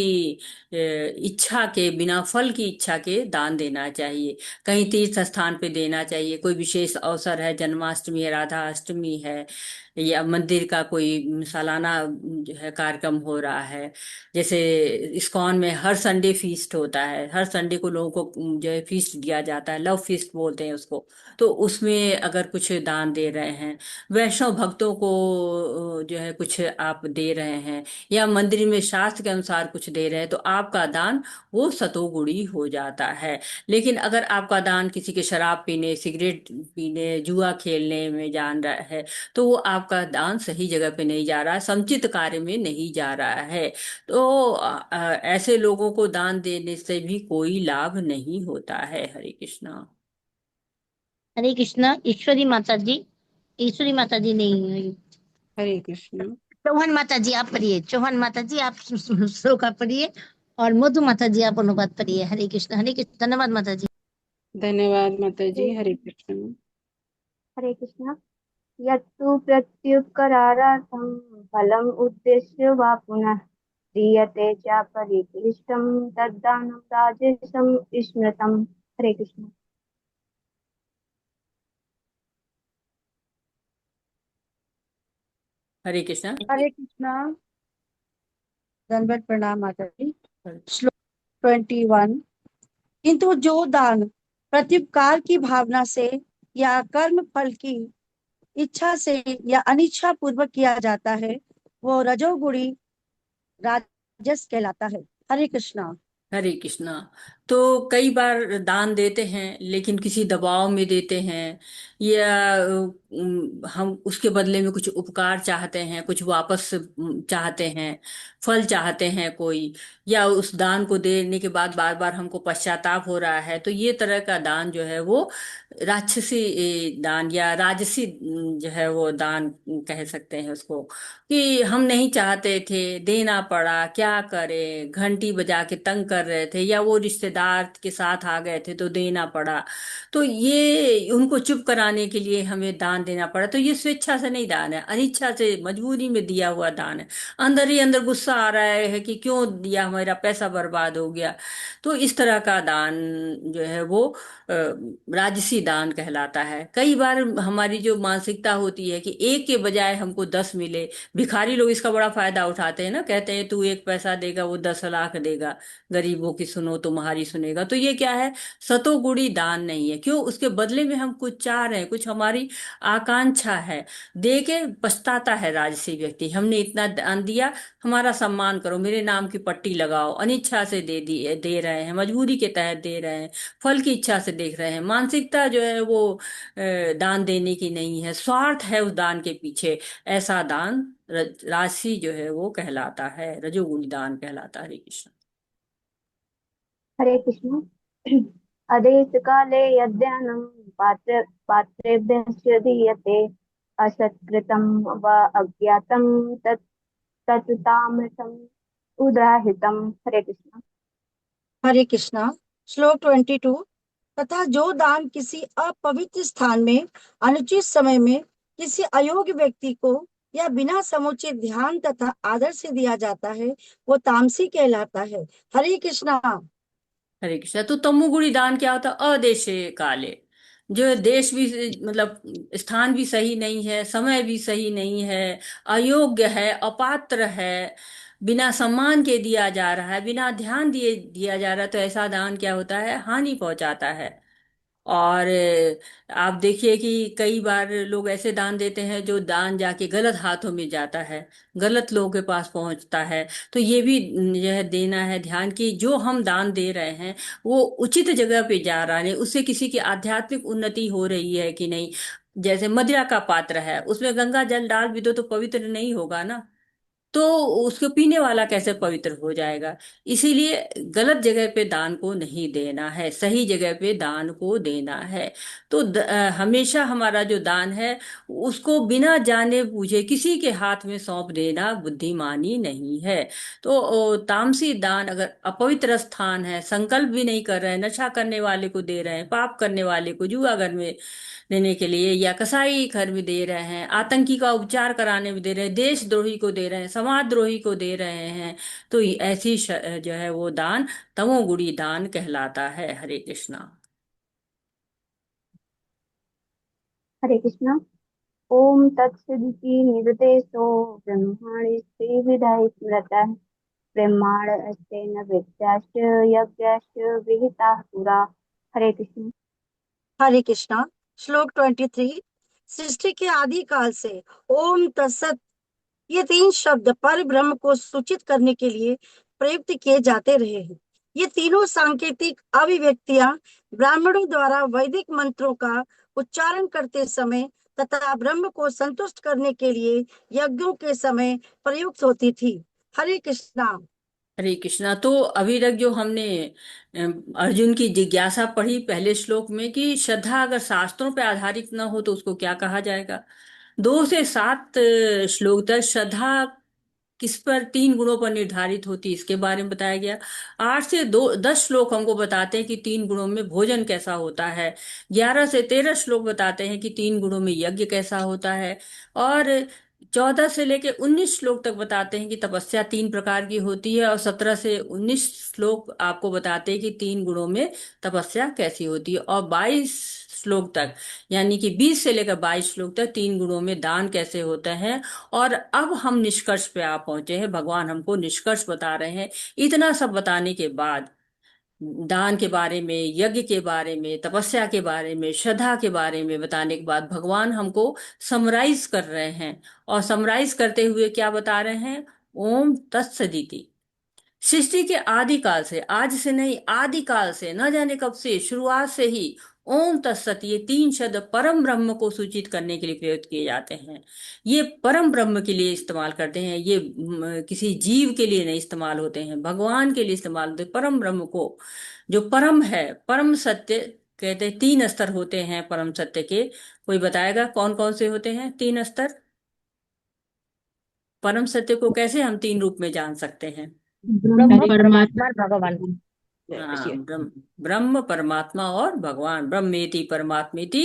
इच्छा के, बिना फल की इच्छा के दान देना चाहिए। कहीं तीर्थ स्थान पे देना चाहिए, कोई विशेष अवसर है, जन्माष्टमी है, राधा अष्टमी है, या मंदिर का कोई सालाना जो है कार्यक्रम हो रहा है। जैसे इस्कॉन में हर संडे फीस्ट होता है, हर संडे को लोगों को जो है फीस्ट दिया जाता है, लव फीस्ट बोलते हैं उसको। तो उसमें अगर कुछ दान दे रहे हैं, वैष्णव भक्तों को जो है कुछ आप दे रहे हैं, या मंदिर में शास्त्र के अनुसार कुछ दे रहे हैं, तो आपका दान वो सतोगुणी हो जाता है। लेकिन अगर आपका दान किसी के शराब पीने, सिगरेट पीने, जुआ खेलने में जान रहा है, तो वो आपका दान सही जगह पे नहीं जा रहा है, समुचित कार्य में नहीं जा रहा है। तो ऐसे लोगों को दान देने से भी कोई लाभ नहीं होता है। हरे कृष्णा।
हरे कृष्णा। ईश्वरी माता जी नहीं है।
हरे कृष्ण।
चौहान माता जी आप पढ़िए, चौहान माता जी आप श्लोक आप पढ़िए, और मधु माता जी आप अनुवाद पढ़िए। हरे कृष्ण, हरे कृष्ण। धन्यवाद माता जी।
धन्यवाद माता जी। हरे कृष्ण।
हरे कृष्ण। यत्तु प्रत्युपकारार्थं फलम् उद्देश्य वा पुनः दीयते च परिक्लिष्टं तद्दानं राजसं स्मृतम्। हरे कृष्ण।
हरे कृष्णा।
हरे कृष्णा। दंडवत प्रणाम माता जी। श्लोक 21। किंतु जो दान प्रत्युपकार की भावना से या कर्म फल की इच्छा से या अनिच्छा पूर्वक किया जाता है, वो रजोगुणी राजस कहलाता है। हरे कृष्णा।
हरे कृष्णा। तो कई बार दान देते हैं, लेकिन किसी दबाव में देते हैं, या हम उसके बदले में कुछ उपकार चाहते हैं, कुछ वापस चाहते हैं, फल चाहते हैं कोई, या उस दान को देने के बाद बार बार हमको पश्चाताप हो रहा है, तो ये तरह का दान जो है वो राक्षसी दान या राजसी जो है वो दान कह सकते हैं उसको, कि हम नहीं चाहते थे, देना पड़ा, क्या करें, घंटी बजा के तंग कर रहे थे, या वो रिश्तेदार के साथ आ गए थे तो देना पड़ा, तो ये उनको चुप कराने के लिए हमें दान देना पड़ा। तो ये स्वेच्छा से नहीं दान है, अनिच्छा से, मजबूरी में दिया हुआ दान है। अंदर ही अंदर गुस्सा आ रहा है कि क्यों दिया, हमारा पैसा बर्बाद हो गया। तो इस तरह का दान जो है वो राजसी दान कहलाता है। कई बार हमारी जो मानसिकता होती है कि एक के बजाय हमको 10 मिले, भिखारी लोग इसका बड़ा फायदा उठाते हैं ना, कहते हैं तू 1 पैसा देगा वो 10 लाख देगा, गरीबों की सुनो तुम्हारी सुनेगा। तो ये क्या है, सतोगुणी दान नहीं है। क्यों, उसके बदले में हम कुछ चाह रहे हैं, कुछ हमारी आकांक्षा है, दे के पछताता है राजसी व्यक्ति, हमने इतना दान दिया, हमारा सम्मान करो, मेरे नाम की पट्टी लगाओ। अनिच्छा से दे रहे हैं, मजबूरी के तहत दे रहे हैं, फल की इच्छा से देख रहे हैं। मानसिकता जो है वो दान देने की नहीं है, स्वार्थ है उस दान के पीछे। ऐसा दान राशि जो है वो कहलाता है, रजोगुणी दान कहलाता है। हरे कृष्ण।
हरे कृष्ण। अदेश काले यद्यानं पात्रेभ्यश्च दीयते असत्कृतं वा अज्ञातं तत् तत् तामसम् उदाहृतम्। हरे कृष्ण।
हरे कृष्णा। श्लोक 22। तथा जो दान किसी अपवित्र स्थान में अनुचित समय में किसी अयोग्य व्यक्ति को या बिना समुचित ध्यान तथा आदर से दिया जाता है, वो तामसी कहलाता है। हरे कृष्णा।
हरे कृष्ण। तो तमोगुणी दान क्या होता है, अदेशे काले, जो देश भी, मतलब स्थान भी सही नहीं है, समय भी सही नहीं है, अयोग्य है, अपात्र है, बिना सम्मान के दिया जा रहा है, बिना ध्यान दिए दिया जा रहा है, तो ऐसा दान क्या होता है, हानि पहुंचाता है। और आप देखिए कि कई बार लोग ऐसे दान देते हैं जो दान जाके गलत हाथों में जाता है, गलत लोगों के पास पहुंचता है। तो ये भी यह देना है ध्यान की, जो हम दान दे रहे हैं वो उचित जगह पे जा रहा है, उससे किसी की आध्यात्मिक उन्नति हो रही है कि नहीं। जैसे मदिरा का पात्र है, उसमें गंगा जल डाल भी दो तो पवित्र नहीं होगा ना। तो उसको पीने वाला कैसे पवित्र हो जाएगा। इसीलिए गलत जगह पे दान को नहीं देना है, सही जगह पे दान को देना है। तो हमेशा हमारा जो दान है उसको बिना जाने बूझे किसी के हाथ में सौंप देना बुद्धिमानी नहीं है। तो तामसी दान अगर अपवित्र स्थान है, संकल्प भी नहीं कर रहे हैं, नशा करने वाले को दे रहे हैं, पाप करने वाले को, जुआ घर में देने के लिए, या कसाई घर में दे रहे हैं, आतंकी का उपचार कराने में दे रहे हैं, देशद्रोही को दे रहे हैं, समाजद्रोही को दे रहे हैं, तो ऐसी जो है वो दान तमोगुणी दान कहलाता है। हरे कृष्णा।
हरे कृष्णा। ओम तत्सदिति निर्देशो ब्रह्माणि श्रीविधये स्मृतः ब्रह्माण्डस्तेन वेद्याश्च यज्ञाश्च विहिताः पुरा। हरे कृष्ण।
हरे कृष्णा। श्लोक 23। सृष्टि के आदि काल से ओम तत्सत ये 3 शब्द पर ब्रह्म को सूचित करने के लिए प्रयुक्त किए जाते रहे हैं। ये तीनों सांकेतिक अभिव्यक्तियां ब्राह्मणों द्वारा वैदिक मंत्रों का उच्चारण करते समय तथा ब्रह्म को संतुष्ट करने के लिए यज्ञों के समय प्रयुक्त होती थी। हरे कृष्णा।
हरे कृष्णा। तो अभी तक जो हमने अर्जुन की जिज्ञासा पढ़ी पहले श्लोक में कि श्रद्धा अगर शास्त्रों पर आधारित न हो तो उसको क्या कहा जाएगा। 2 से 7 श्लोक तक श्रद्धा किस पर, 3 गुणों पर निर्धारित होती है इसके बारे में बताया गया। 8 से 10 श्लोक हमको बताते हैं कि 3 गुणों में भोजन कैसा होता है। 11 से 13 श्लोक बताते हैं कि 3 गुणों में यज्ञ कैसा होता है। और 14 से लेकर 19 श्लोक तक बताते हैं कि तपस्या 3 प्रकार की होती है। और 17 से 19 श्लोक आपको बताते हैं कि 3 गुणों में तपस्या कैसी होती है। और 22 श्लोक तक, यानी कि 20 से लेकर 22 श्लोक तक 3 गुणों में दान कैसे होते हैं। और अब हम निष्कर्ष पे आ पहुंचे हैं, भगवान हमको निष्कर्ष बता रहे हैं। इतना सब बताने के बाद, दान के बारे में, यज्ञ के बारे में, तपस्या के बारे में, श्रद्धा के बारे में बताने के बाद भगवान हमको समराइज कर रहे हैं। और समराइज करते हुए क्या बता रहे हैं। ओम तत्सदिति। सृष्टि के आदि काल से, आज से नहीं, आदि काल से, न जाने कब से, शुरुआत से ही ओम तत्सत ये 3 शब्द परम ब्रह्म को सूचित करने के लिए प्रयोग किए जाते हैं। ये परम ब्रह्म के लिए इस्तेमाल करते हैं, ये किसी जीव के लिए नहीं इस्तेमाल होते हैं, भगवान के लिए इस्तेमाल होते हैं। परम ब्रह्म को, जो परम है, परम सत्य कहते हैं। 3 स्तर होते हैं परम सत्य के। कोई बताएगा कौन कौन से होते हैं 3 स्तर। परम सत्य को कैसे हम 3 रूप में जान सकते हैं।
ब्रह्म परमात्मा
भगवान।
हाँ, ब्रह्म परमात्मा और भगवान। ब्रह्मेति परमात्मेति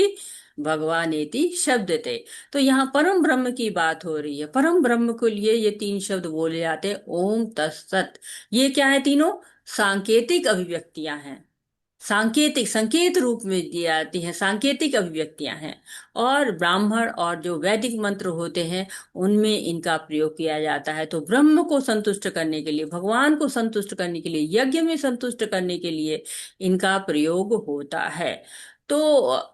भगवानेति शब्दते। तो यहाँ परम ब्रह्म की बात हो रही है। परम ब्रह्म के लिए ये 3 शब्द बोले जाते हैं, ओम तत्सत। ये क्या है, तीनों सांकेतिक अभिव्यक्तियां हैं। सांकेतिक, संकेत रूप में दी जाती हैं, सांकेतिक अभिव्यक्तियां हैं। और ब्राह्मण और जो वैदिक मंत्र होते हैं उनमें इनका प्रयोग किया जाता है। तो ब्रह्म को संतुष्ट करने के लिए, भगवान को संतुष्ट करने के लिए, यज्ञ में संतुष्ट करने के लिए इनका प्रयोग होता है। तो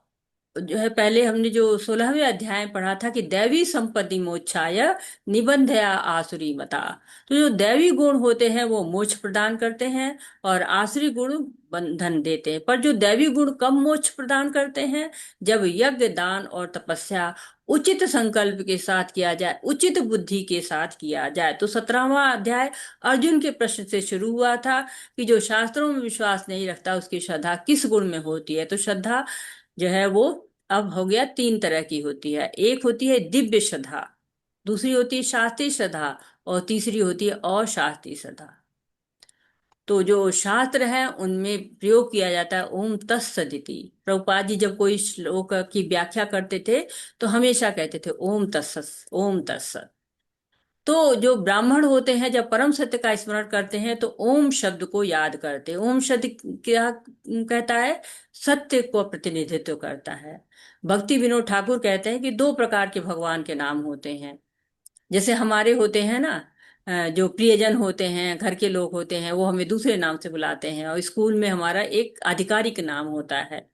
जो है, पहले हमने जो 16वें अध्याय पढ़ा था कि दैवी संपत्ति मोक्षाय निबंधया आसुरी मता। तो जो दैवी गुण होते हैं वो मोक्ष प्रदान करते हैं और आसुरी गुण बंधन देते हैं। पर जो दैवी गुण कब मोक्ष प्रदान करते हैं, जब यज्ञ, दान और तपस्या उचित संकल्प के साथ किया जाए, उचित बुद्धि के साथ किया जाए। तो 17वां अध्याय अर्जुन के प्रश्न से शुरू हुआ था कि जो शास्त्रों में विश्वास नहीं रखता उसकी श्रद्धा किस गुण में होती है। तो श्रद्धा जो है वो अब हो गया 3 तरह की होती है। एक होती है दिव्य श्रद्धा, दूसरी होती है शास्त्रीय श्रद्धा, और तीसरी होती है अशास्त्रीय श्रद्धा। तो जो शास्त्र है उनमें प्रयोग किया जाता है ओम तत्सदिति। प्रभुपाद जी जब कोई श्लोक की व्याख्या करते थे तो हमेशा कहते थे ओम तत्सत, ओम तत्सत। तो जो ब्राह्मण होते हैं जब परम सत्य का स्मरण करते हैं तो ओम शब्द को याद करते हैं। ओम शब्द क्या कहता है, सत्य को प्रतिनिधित्व करता है। भक्ति विनोद ठाकुर कहते हैं कि 2 प्रकार के भगवान के नाम होते हैं। जैसे हमारे होते हैं ना, जो प्रियजन होते हैं, घर के लोग होते हैं, वो हमें दूसरे नाम से बुलाते हैं। और स्कूल में हमारा एक आधिकारिक नाम होता है।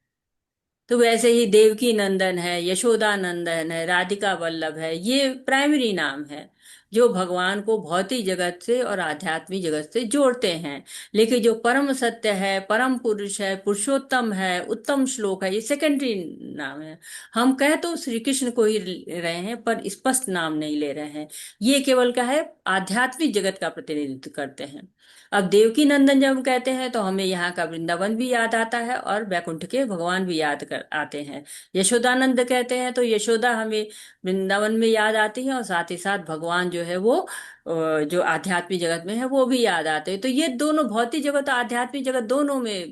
तो वैसे ही देवकी नंदन है, यशोदा नंदन है, राधिका वल्लभ है, ये प्राइमरी नाम है। जो भगवान को भौतिक जगत से और आध्यात्मिक जगत से जोड़ते हैं। लेकिन जो परम सत्य है, परम पुरुष है, पुरुषोत्तम है, उत्तम श्लोक है, ये सेकेंडरी नाम है। हम कह तो श्री कृष्ण को ही ले रहे हैं, पर स्पष्ट नाम नहीं ले रहे हैं। ये केवल क्या है, आध्यात्मिक जगत का प्रतिनिधित्व करते हैं। अब देवकी नंदन जब हम कहते हैं तो हमें यहाँ का वृंदावन भी याद आता है और वैकुंठ के भगवान भी याद कर आते हैं। यशोदानंद कहते हैं तो यशोदा हमें वृंदावन में याद आती है, और साथ ही साथ भगवान जो है वो जो आध्यात्मिक जगत में है वो भी याद आते हैं। तो ये दोनों, भौतिक जगत और आध्यात्मिक जगत दोनों में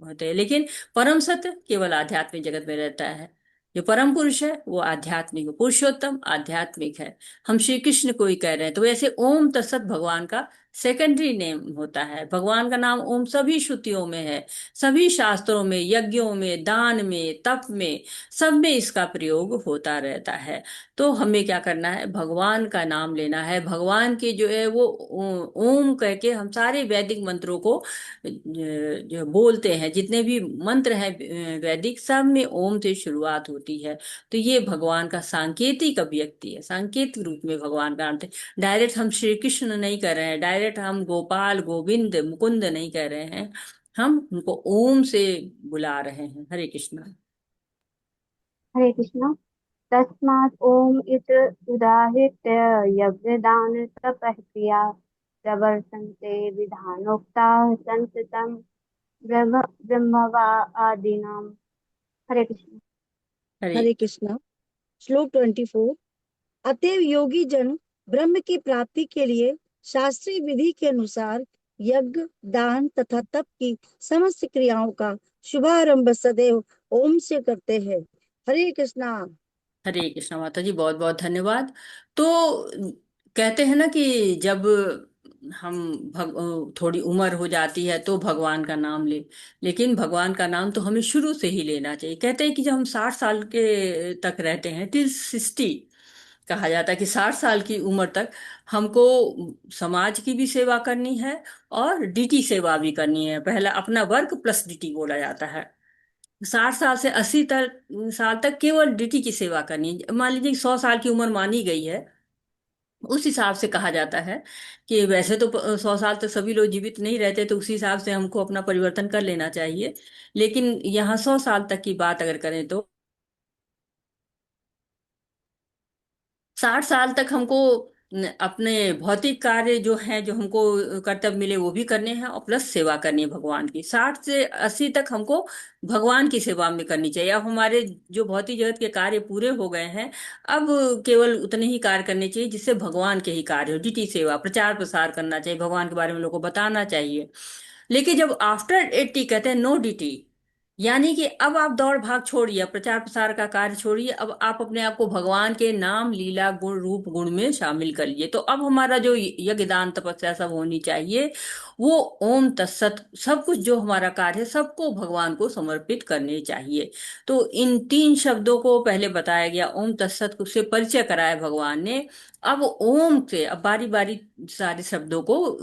होते हैं, लेकिन परम सत्य केवल आध्यात्मिक जगत में रहता है। जो परम पुरुष है वो आध्यात्मिक, पुरुषोत्तम आध्यात्मिक है। हम श्री कृष्ण को ही कह रहे हैं। तो वैसे ओम तत्सत भगवान का सेकेंडरी नेम होता है। भगवान का नाम ओम सभी श्रुतियों में है, सभी शास्त्रों में, यज्ञों में, दान में, तप में, सब में इसका प्रयोग होता रहता है। तो हमें क्या करना है, भगवान का नाम लेना है। भगवान के जो है वो ओम कह के हम सारे वैदिक मंत्रों को जो बोलते हैं, जितने भी मंत्र हैं वैदिक, सब में ओम से शुरुआत होती है। तो ये भगवान का सांकेतिक अभिव्यक्ति है, सांकेतिक रूप में भगवान का नाम है। डायरेक्ट हम श्री कृष्ण नहीं कर रहे हैं, डायरेक्ट हम गोपाल, गोविंद, मुकुंद नहीं कह रहे हैं, हम उनको ओम से बुला रहे हैं। हरे कृष्णा।
हरे कृष्णा। तस्मात् ओम इत उदाहृत्य यज्ञदान तपः क्रिया प्रवर्तन्ते विधानोक्ता संततम् ब्रह्मवा आदीनाम। हरे कृष्ण।
हरे
हरे कृष्णा। श्लोक 24। अतएव योगी जन ब्रह्म की प्राप्ति के लिए शास्त्रीय विधि के अनुसार यज्ञ, दान तथा तप की समस्त क्रियाओं का शुभारंभ सदैव ओम से करते हैं। हरे कृष्णा।
हरे कृष्णा माता जी, बहुत बहुत धन्यवाद। तो कहते हैं ना कि जब हम थोड़ी उम्र हो जाती है तो भगवान का नाम ले, लेकिन भगवान का नाम तो हमें शुरू से ही लेना चाहिए। कहते हैं कि जब हम 60 साल के तक रहते हैं, टिल 60, कहा जाता है कि 60 साल की उम्र तक हमको समाज की भी सेवा करनी है और डीटी सेवा भी करनी है। पहला अपना वर्क प्लस डीटी बोला जाता है। 60 साल से 80 साल तक केवल डीटी की सेवा करनी है। मान लीजिए 100 साल की उम्र मानी गई है, उस हिसाब से कहा जाता है कि वैसे तो 100 साल तक सभी लोग जीवित नहीं रहते, तो उसी हिसाब से हमको अपना परिवर्तन कर लेना चाहिए। लेकिन यहाँ 100 साल तक की बात अगर करें तो 60 साल तक हमको अपने भौतिक कार्य जो हैं, जो हमको कर्तव्य मिले वो भी करने हैं, और प्लस सेवा करनी है भगवान की। 60 से 80 तक हमको भगवान की सेवा में करनी चाहिए। अब हमारे जो भौतिक जगत के कार्य पूरे हो गए हैं, अब केवल उतने ही कार्य करने चाहिए जिससे भगवान के ही कार्य हो। डीटी सेवा, प्रचार प्रसार करना चाहिए, भगवान के बारे में लोगों को बताना चाहिए। लेकिन जब आफ्टर 80 कहते हैं नो ड्यूटी, यानी कि अब आप दौड़ भाग छोड़िए, अब प्रचार प्रसार का कार्य छोड़िए, अब आप अपने आप को भगवान के नाम, लीला, गुण, रूप, गुण में शामिल करिए। तो अब हमारा जो यज्ञ, दान, तपस्या सब होनी चाहिए, वो ओम तत्सत, सब कुछ जो हमारा कार्य है सबको भगवान को समर्पित करने चाहिए। तो इन 3 शब्दों को पहले बताया गया, ओम तत्सत से परिचय कराया भगवान ने। अब ओम से अब बारी बारी सारे शब्दों को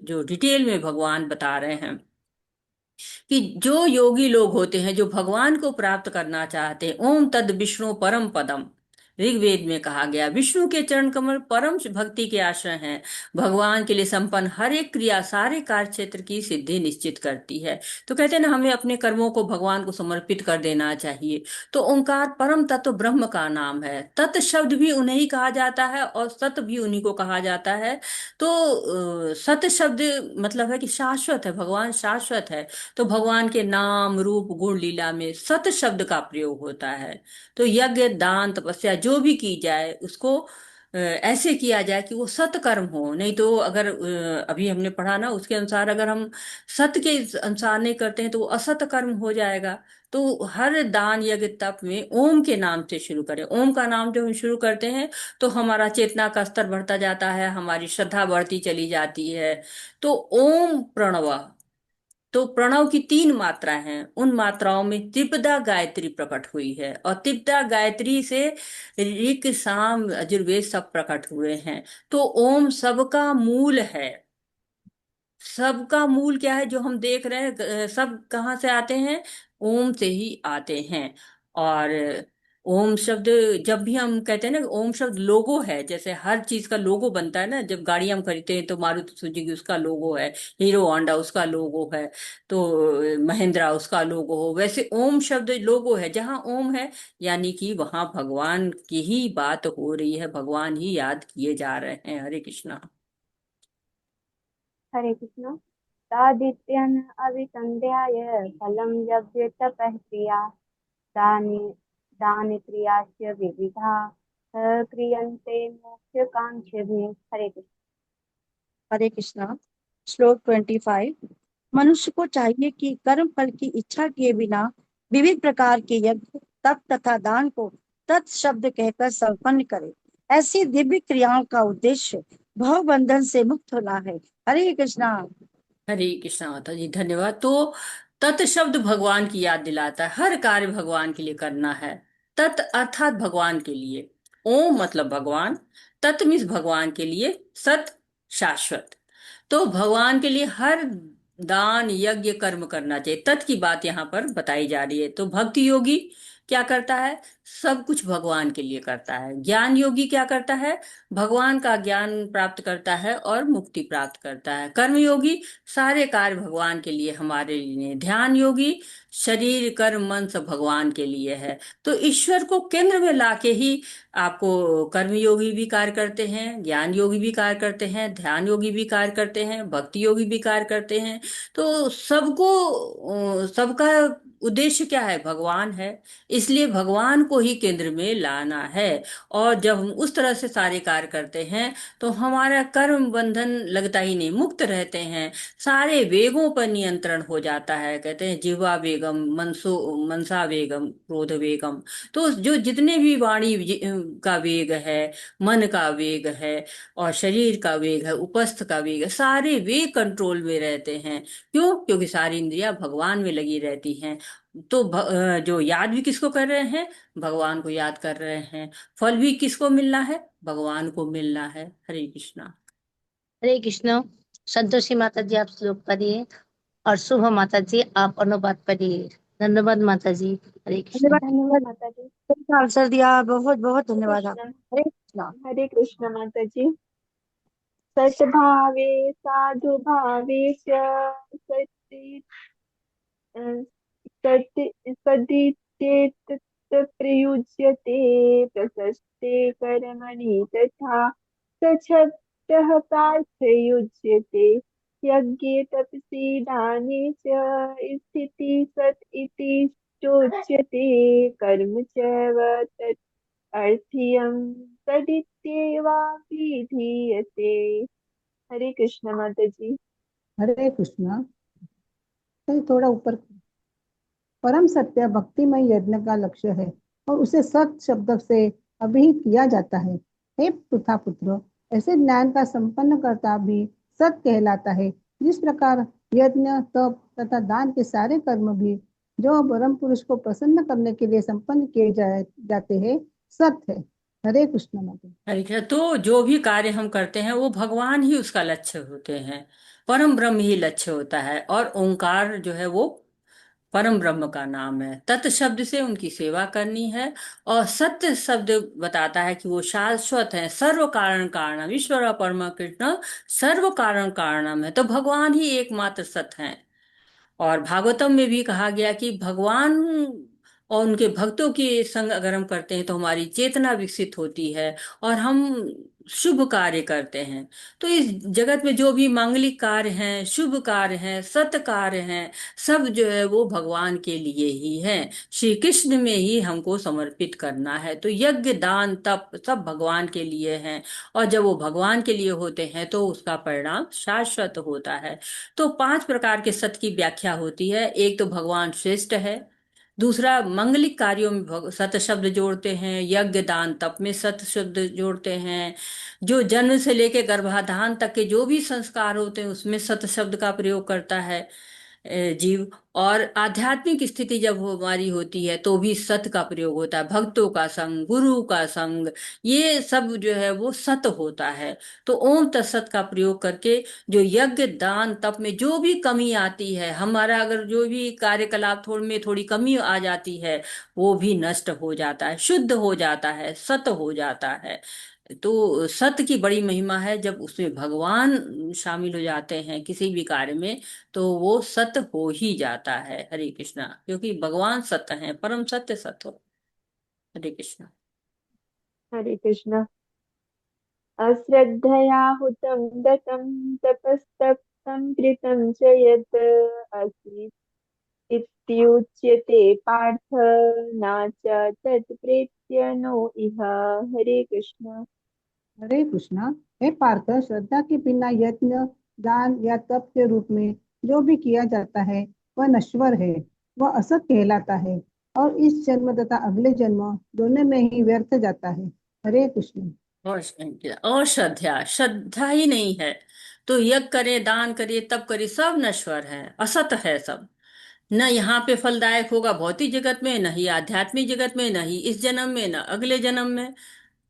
जो डिटेल में भगवान बता रहे हैं कि जो योगी लोग होते हैं, जो भगवान को प्राप्त करना चाहते हैं, ओम तद विष्णु परम पदम, ऋग्वेद में कहा गया। विष्णु के चरण कमल परम भक्ति के आश्रय हैं। भगवान के लिए संपन्न हर एक क्रिया सारे कार्य क्षेत्र की सिद्धि निश्चित करती है। तो कहते हैं ना, हमें अपने कर्मों को भगवान को समर्पित कर देना चाहिए। तो ओंकार परम तत्व ब्रह्म का नाम है। तत् शब्द भी उन्हें ही कहा जाता है और सत भी उन्हीं को कहा जाता है। तो सत शब्द मतलब है कि शाश्वत है, भगवान शाश्वत है। तो भगवान के नाम, रूप, गुण, लीला में सत शब्द का प्रयोग होता है। तो यज्ञ, दान, तपस्या जो भी की जाए उसको ऐसे किया जाए कि वो सत्कर्म हो। नहीं तो अगर अभी हमने पढ़ा ना, उसके अनुसार अगर हम सत्य के अनुसार नहीं करते हैं तो वो असत कर्म हो जाएगा। तो हर दान, यज्ञ, तप में ओम के नाम से शुरू करें। ओम का नाम जब हम शुरू करते हैं तो हमारा चेतना का स्तर बढ़ता जाता है, हमारी श्रद्धा बढ़ती चली जाती है। तो ओम प्रणव, तो प्रणव की 3 मात्राएं हैं। उन मात्राओं में त्रिपदा गायत्री प्रकट हुई है, और त्रिपदा गायत्री से ऋक, साम, यजुर्वेद सब प्रकट हुए हैं। तो ओम सबका मूल है। सबका मूल क्या है जो हम देख रहे हैं, सब कहाँ से आते हैं, ओम से ही आते हैं। और ओम शब्द, जब भी हम कहते हैं ना ओम शब्द लोगो है, जैसे हर चीज का लोगो बनता है ना, जब गाड़ी हम खरीदते हैं तो मारुति सुजुकी उसका लोगो है, हीरो होंडा उसका लोगो है, तो महिंद्रा उसका लोगो हो, वैसे ओम शब्द लोगो है। जहाँ ओम है यानी कि वहां भगवान की ही बात हो रही है, भगवान ही याद किए जा रहे हैं। हरे कृष्णा।
हरे कृष्ण। तादित्यन अभिसंध्याय फलं यज्ञ तपः क्रिया दानि दान क्रियाश्च विविधा क्रियन्ते मोक्षकांक्षिभिः। हरे कृष्ण।
हरे कृष्णा। श्लोक 25। मनुष्य को चाहिए कि कर्म फल की इच्छा किए बिना विविध प्रकार के यज्ञ तप तथा दान को तत् शब्द कहकर संपन्न करे। ऐसी दिव्य क्रियाओं का उद्देश्य भव बंधन से मुक्त होना है। हरे कृष्णा।
हरे कृष्णा माता जी, धन्यवाद। तो तत् शब्द भगवान की याद दिलाता है, हर कार्य भगवान के लिए करना है। तत् अर्थात भगवान के लिए, ओम मतलब भगवान, तत् मीन्स भगवान के लिए, सत शाश्वत। तो भगवान के लिए हर दान यज्ञ कर्म करना चाहिए। तत् की बात यहाँ पर बताई जा रही है। तो भक्ति योगी क्या करता है? सब कुछ भगवान के लिए करता है। ज्ञान योगी क्या करता है? भगवान का ज्ञान प्राप्त करता है और मुक्ति प्राप्त करता है। कर्म योगी सारे कार्य भगवान के लिए, हमारे लिए। ध्यान योगी शरीर कर्म मन सब भगवान के लिए है। तो ईश्वर को केंद्र में लाके ही आपको कर्म योगी भी कार्य करते हैं, ज्ञान योगी भी कार्य करते हैं, ध्यान योगी भी कार्य करते हैं, भक्ति योगी भी कार्य करते हैं। तो सबका उद्देश्य क्या है? भगवान है। इसलिए भगवान को ही केंद्र में लाना है। और जब हम उस तरह से सारे कार्य करते हैं तो हमारा कर्म बंधन लगता ही नहीं, मुक्त रहते हैं। सारे वेगों पर नियंत्रण हो जाता है। कहते हैं जिह्वा वेगम, मनसा वेगम, क्रोध वेगम। तो जो जितने भी का वेग है, मन का वेग है, और शरीर का वेग है, उपस्थ का वेग है, सारे वेग कंट्रोल में रहते हैं। क्यों? क्योंकि सारी इंद्रियां भगवान में लगी रहती हैं। तो जो याद भी किसको कर रहे हैं? भगवान को याद कर रहे हैं। फल भी किसको मिलना है? भगवान को मिलना है। हरे कृष्णा।
हरे कृष्ण। संतोषी माता जी आप श्लोक पढ़िए और शुभ माता जी आप अनुवाद पढ़िए। धन्यवाद माता जी। हरे कृष्ण।
धन्यवाद।
धन्यवाद माता जी।
का आंसर दिया, बहुत बहुत
हरे
धन्यवाद
कृष्ण।
आपका। हरे कृष्णा।
हरे कृष्ण माता जी। सद्भावे साधु भावे च सति सदित्येतत् प्रयुज्यते प्रशस्ते कर्मणि तथा सच्छब्दः पार्थयुज्यते यज्ञे तपसि दाने च स्थिति सत् इति चोच्यते कर्म चैव तत् अर्थीयं तदित्येवाभिधीयते। हरे कृष्ण माता जी।
हरे कृष्णा। कहीं थोड़ा ऊपर। परम सत्य भक्तिमय यज्ञ का लक्ष्य है और उसे सत शब्द से अभिहित किया जाता है। हे पृथा पुत्र, ऐसे ज्ञान का संपन्न करता भी सत कहलाता है। जिस प्रकार यज्ञ तप तथा दान के सारे कर्म भी जो परम पुरुष को प्रसन्न करने के लिए संपन्न किए जाते हैं, सत है। हरे कृष्ण माता।
हरे कृष्ण। तो जो भी कार्य हम करते हैं वो भगवान ही उसका लक्ष्य होते हैं, परम ब्रह्म ही लक्ष्य होता है। और ओंकार जो है वो परम ब्रह्म का नाम है। तत् शब्द से उनकी सेवा करनी है। और सत्य शब्द बताता है कि वो शाश्वत है, सर्व कारण कारणम, ईश्वर परम कृष्ण सर्व कारण कारणम है। तो भगवान ही एकमात्र सत्य है। और भागवतम में भी कहा गया कि भगवान और उनके भक्तों के संग अगर हम करते हैं तो हमारी चेतना विकसित होती है और हम शुभ कार्य करते हैं। तो इस जगत में जो भी मांगलिक कार्य हैं, शुभ कार्य हैं, सत्य कार्य हैं, सब जो है वो भगवान के लिए ही है। श्री कृष्ण में ही हमको समर्पित करना है। तो यज्ञ दान तप सब भगवान के लिए हैं। और जब वो भगवान के लिए होते हैं तो उसका परिणाम शाश्वत होता है। तो 5 प्रकार के सत्य की व्याख्या होती है। एक तो भगवान श्रेष्ठ है। दूसरा, मंगलिक कार्यों में सत्य शब्द जोड़ते हैं। यज्ञ दान तप में सत्य शब्द जोड़ते हैं। जो जन्म से लेके गर्भाधान तक के जो भी संस्कार होते हैं उसमें सत्य शब्द का प्रयोग करता है। जीव। और आध्यात्मिक स्थिति जब वो हमारी होती है तो भी सत का प्रयोग होता है, भक्तों का संग, गुरु का संग, ये सब जो है वो सत होता है। तो ओम तत्सत का प्रयोग करके जो यज्ञ दान तप में जो भी कमी आती है, हमारा अगर जो भी कार्यकलाप में थोड़ी कमी आ जाती है, वो भी नष्ट हो जाता है, शुद्ध हो जाता है, सत हो जाता है। तो सत्य की बड़ी महिमा है। जब उसमें भगवान शामिल हो जाते हैं किसी भी कार्य में, तो वो सत्य हो ही जाता है। हरे कृष्णा, क्योंकि भगवान सत्य है, परम सत्य सत्य हो। हरे कृष्णा।
हरे कृष्णा। अश्रद्धया हुतं दतं तपस्तप्तं कृतं च यत् आसीत् इत्युच्यते पार्थ न च तत्प्रेत्य नो इह। हरे कृष्ण।
हरे कृष्णा। हे पार्थ, श्रद्धा के बिना यज्ञ दान या तप के रूप में जो भी किया जाता है वह नश्वर है, वह असत कहलाता है और इस जन्म तथा अगले जन्म दोनों में ही व्यर्थ जाता है। हरे कृष्ण।
और श्रद्धा, श्रद्धा ही नहीं है तो यज्ञ करे, दान करे, तप करे, सब नश्वर है, असत है सब। न यहाँ पे फलदायक होगा भौतिक जगत में, न ही आध्यात्मिक जगत में, न ही इस जन्म में, न अगले जन्म में।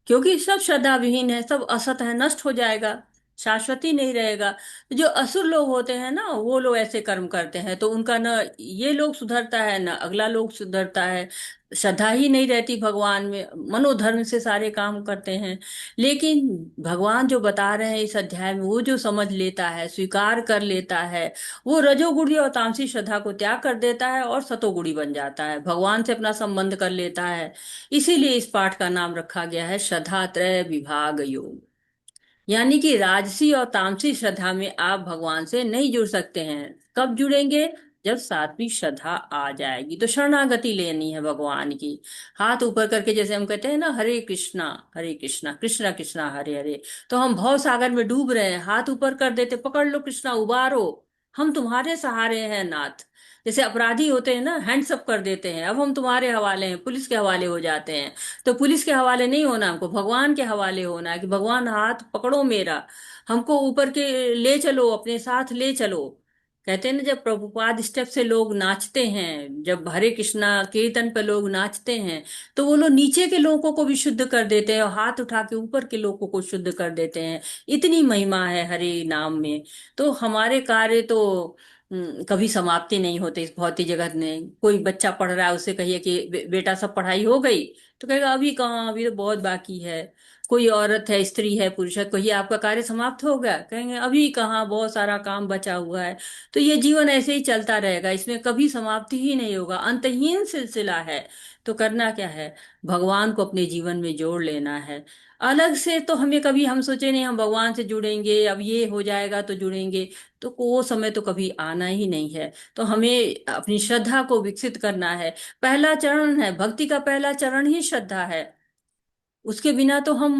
क्योंकि सब श्रद्धा विहीन है, सब असत है, नष्ट हो जाएगा, शाश्वती नहीं रहेगा। जो असुर लोग होते हैं ना, वो लोग ऐसे कर्म करते हैं तो उनका न ये लोग सुधरता है, न अगला लोग सुधरता है। श्रद्धा ही नहीं रहती भगवान में, मनोधर्म से सारे काम करते हैं। लेकिन भगवान जो बता रहे हैं इस अध्याय में, वो जो समझ लेता है, स्वीकार कर लेता है, वो रजोगुणी और तामसी श्रद्धा को त्याग कर देता है और सतोगुणी बन जाता है, भगवान से अपना संबंध कर लेता है। इसीलिए इस पाठ का नाम रखा गया है श्रद्धा त्रय विभाग योग। यानी कि राजसी और तामसी श्रद्धा में आप भगवान से नहीं जुड़ सकते हैं। कब जुड़ेंगे? जब सात्विक श्रद्धा आ जाएगी। तो शरणागति लेनी है भगवान की, हाथ ऊपर करके, जैसे हम कहते हैं ना, हरे कृष्णा कृष्णा कृष्णा हरे हरे। तो हम भव सागर में डूब रहे हैं, हाथ ऊपर कर देते, पकड़ लो कृष्णा, उबारो, हम तुम्हारे सहारे हैं नाथ। जैसे अपराधी होते हैं ना, हैंड्स अप कर देते हैं, अब हम तुम्हारे हवाले हैं, पुलिस के हवाले हो जाते हैं। तो पुलिस के हवाले नहीं होना, हमको भगवान के हवाले होना है कि भगवान हाथ पकड़ो मेरा, हमको ऊपर के ले चलो, अपने साथ ले चलो। कहते हैं ना, जब प्रभुपाद स्टेप से लोग नाचते हैं, जब हरे कृष्णा कीर्तन पे लोग नाचते हैं, तो वो लोग नीचे के लोगों को भी शुद्ध कर देते हैं और हाथ उठा के ऊपर के लोगों को शुद्ध कर देते हैं। इतनी महिमा है हरे नाम में। तो हमारे कार्य तो कभी समाप्ति नहीं होते इस भौतिक जगत में। कोई बच्चा पढ़ रहा है, उसे कहिए कि बेटा सब पढ़ाई हो गई, तो कहेगा अभी कहाँ, अभी तो बहुत बाकी है। कोई औरत है, स्त्री है, पुरुष है, कहिए आपका कार्य समाप्त हो गया, कहेंगे अभी कहाँ, बहुत सारा काम बचा हुआ है। तो ये जीवन ऐसे ही चलता रहेगा, इसमें कभी समाप्ति ही नहीं होगा, अंतहीन सिलसिला है। तो करना क्या है? भगवान को अपने जीवन में जोड़ लेना है। अलग से तो हमें कभी, हम सोचे नहीं हम भगवान से जुड़ेंगे, अब ये हो जाएगा तो जुड़ेंगे, तो वो समय तो कभी आना ही नहीं है। तो हमें अपनी श्रद्धा को विकसित करना है। पहला चरण है भक्ति का, पहला चरण ही श्रद्धा है। उसके बिना तो हम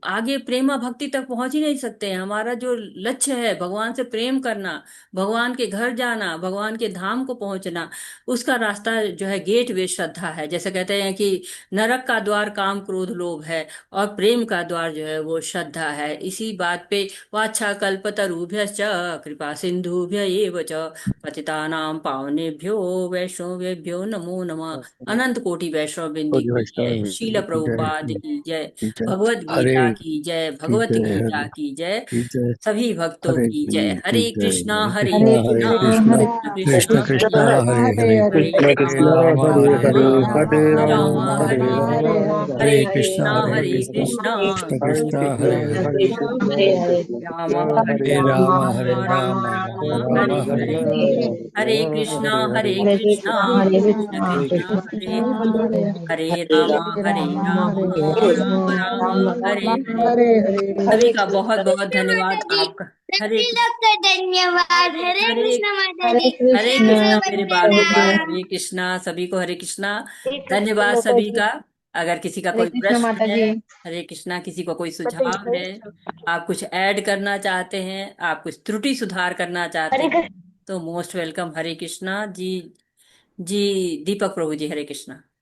आगे प्रेमा भक्ति तक पहुंच ही नहीं सकते हैं। हमारा जो लक्ष्य है भगवान से प्रेम करना, भगवान के घर जाना, भगवान के धाम को पहुंचना, उसका रास्ता जो है गेट वे श्रद्धा है। जैसे कहते हैं कि नरक का द्वार काम क्रोध लोभ है और प्रेम का द्वार जो है वो श्रद्धा है। इसी बात पे वाछा कल्पतरुभ्यश्च कृपा सिंधुभ्य एव च पतितानां पावनेभ्यो वैष्णवेभ्यो नमो नमः। अनंत कोटि वैष्णव वृंद
कोटि
की जय,
वैष्णव
शील
की जय,
प्रभुपाद की जय,
की जय।
भगवत
हरे
गीता की जय,
की
भगवत
जय,
गीता
हरे
की जय,
की जय,
सभी भक्तों
हरे
की जय।
की
हरे
जय।
कृष्णा
हरे
हरे
कृष्णा हरे
कृष्णा
कृष्णा,
कृष्ण
कृष्ण
कृष्णा हरे
कृष्णा हरे
हरे,
हरे,
हरे
कृष्ण
राम
कृष्णा हरे
हरे
हरे,
राम,
हरे
राम
राम हरे
हरे
राम,
हरे,
हरे
हरे
कृष्णा
कृष्णा
हरे
हरे
कृष्णा,
कृष्णा
कृष्ण
कृष्ण
कृष्णा हरे
कृष्णा
हरे,
हरे हरे, राम हरे
हरे राम
राम,
हरे राम,
राम
राम राम
हरे
हरे
हरे,
हरे,
हरे
हरे
कृष्णा कृष्ण कृष्ण हरे हरे, हरे राम राम राम हरे हरे। सभी का बहुत बहुत धन्यवाद आपका। हरे
धन्यवाद। हरे
हरे
कृष्ण माता
हरे
जी।
हरे
कृष्ण।
कृष्णा
धन्यवाद
मेरे बाबू
प्रभु
का,
जी।
बेटा।
हरे कृष्णा सभी को, हरे कृष्णा।
हरे कृष्ण
धन्यवाद
माता
सभी
जी।
का। अगर किसी का
हरे
कोई
कृष्ण
प्रश्न
माता
है,
जी।
हरे कृष्णा, किसी को कोई
बताइए,
सुझाव
हरे
है,
कृष्ण।
आप कुछ ऐड करना चाहते हैं, आप कुछ त्रुटि सुधार करना चाहते
हरे
हैं,
कृष्ण।
तो मोस्ट वेलकम। हरे कृष्णा जी। जी दीपक प्रभु जी, हरे कृष्णा।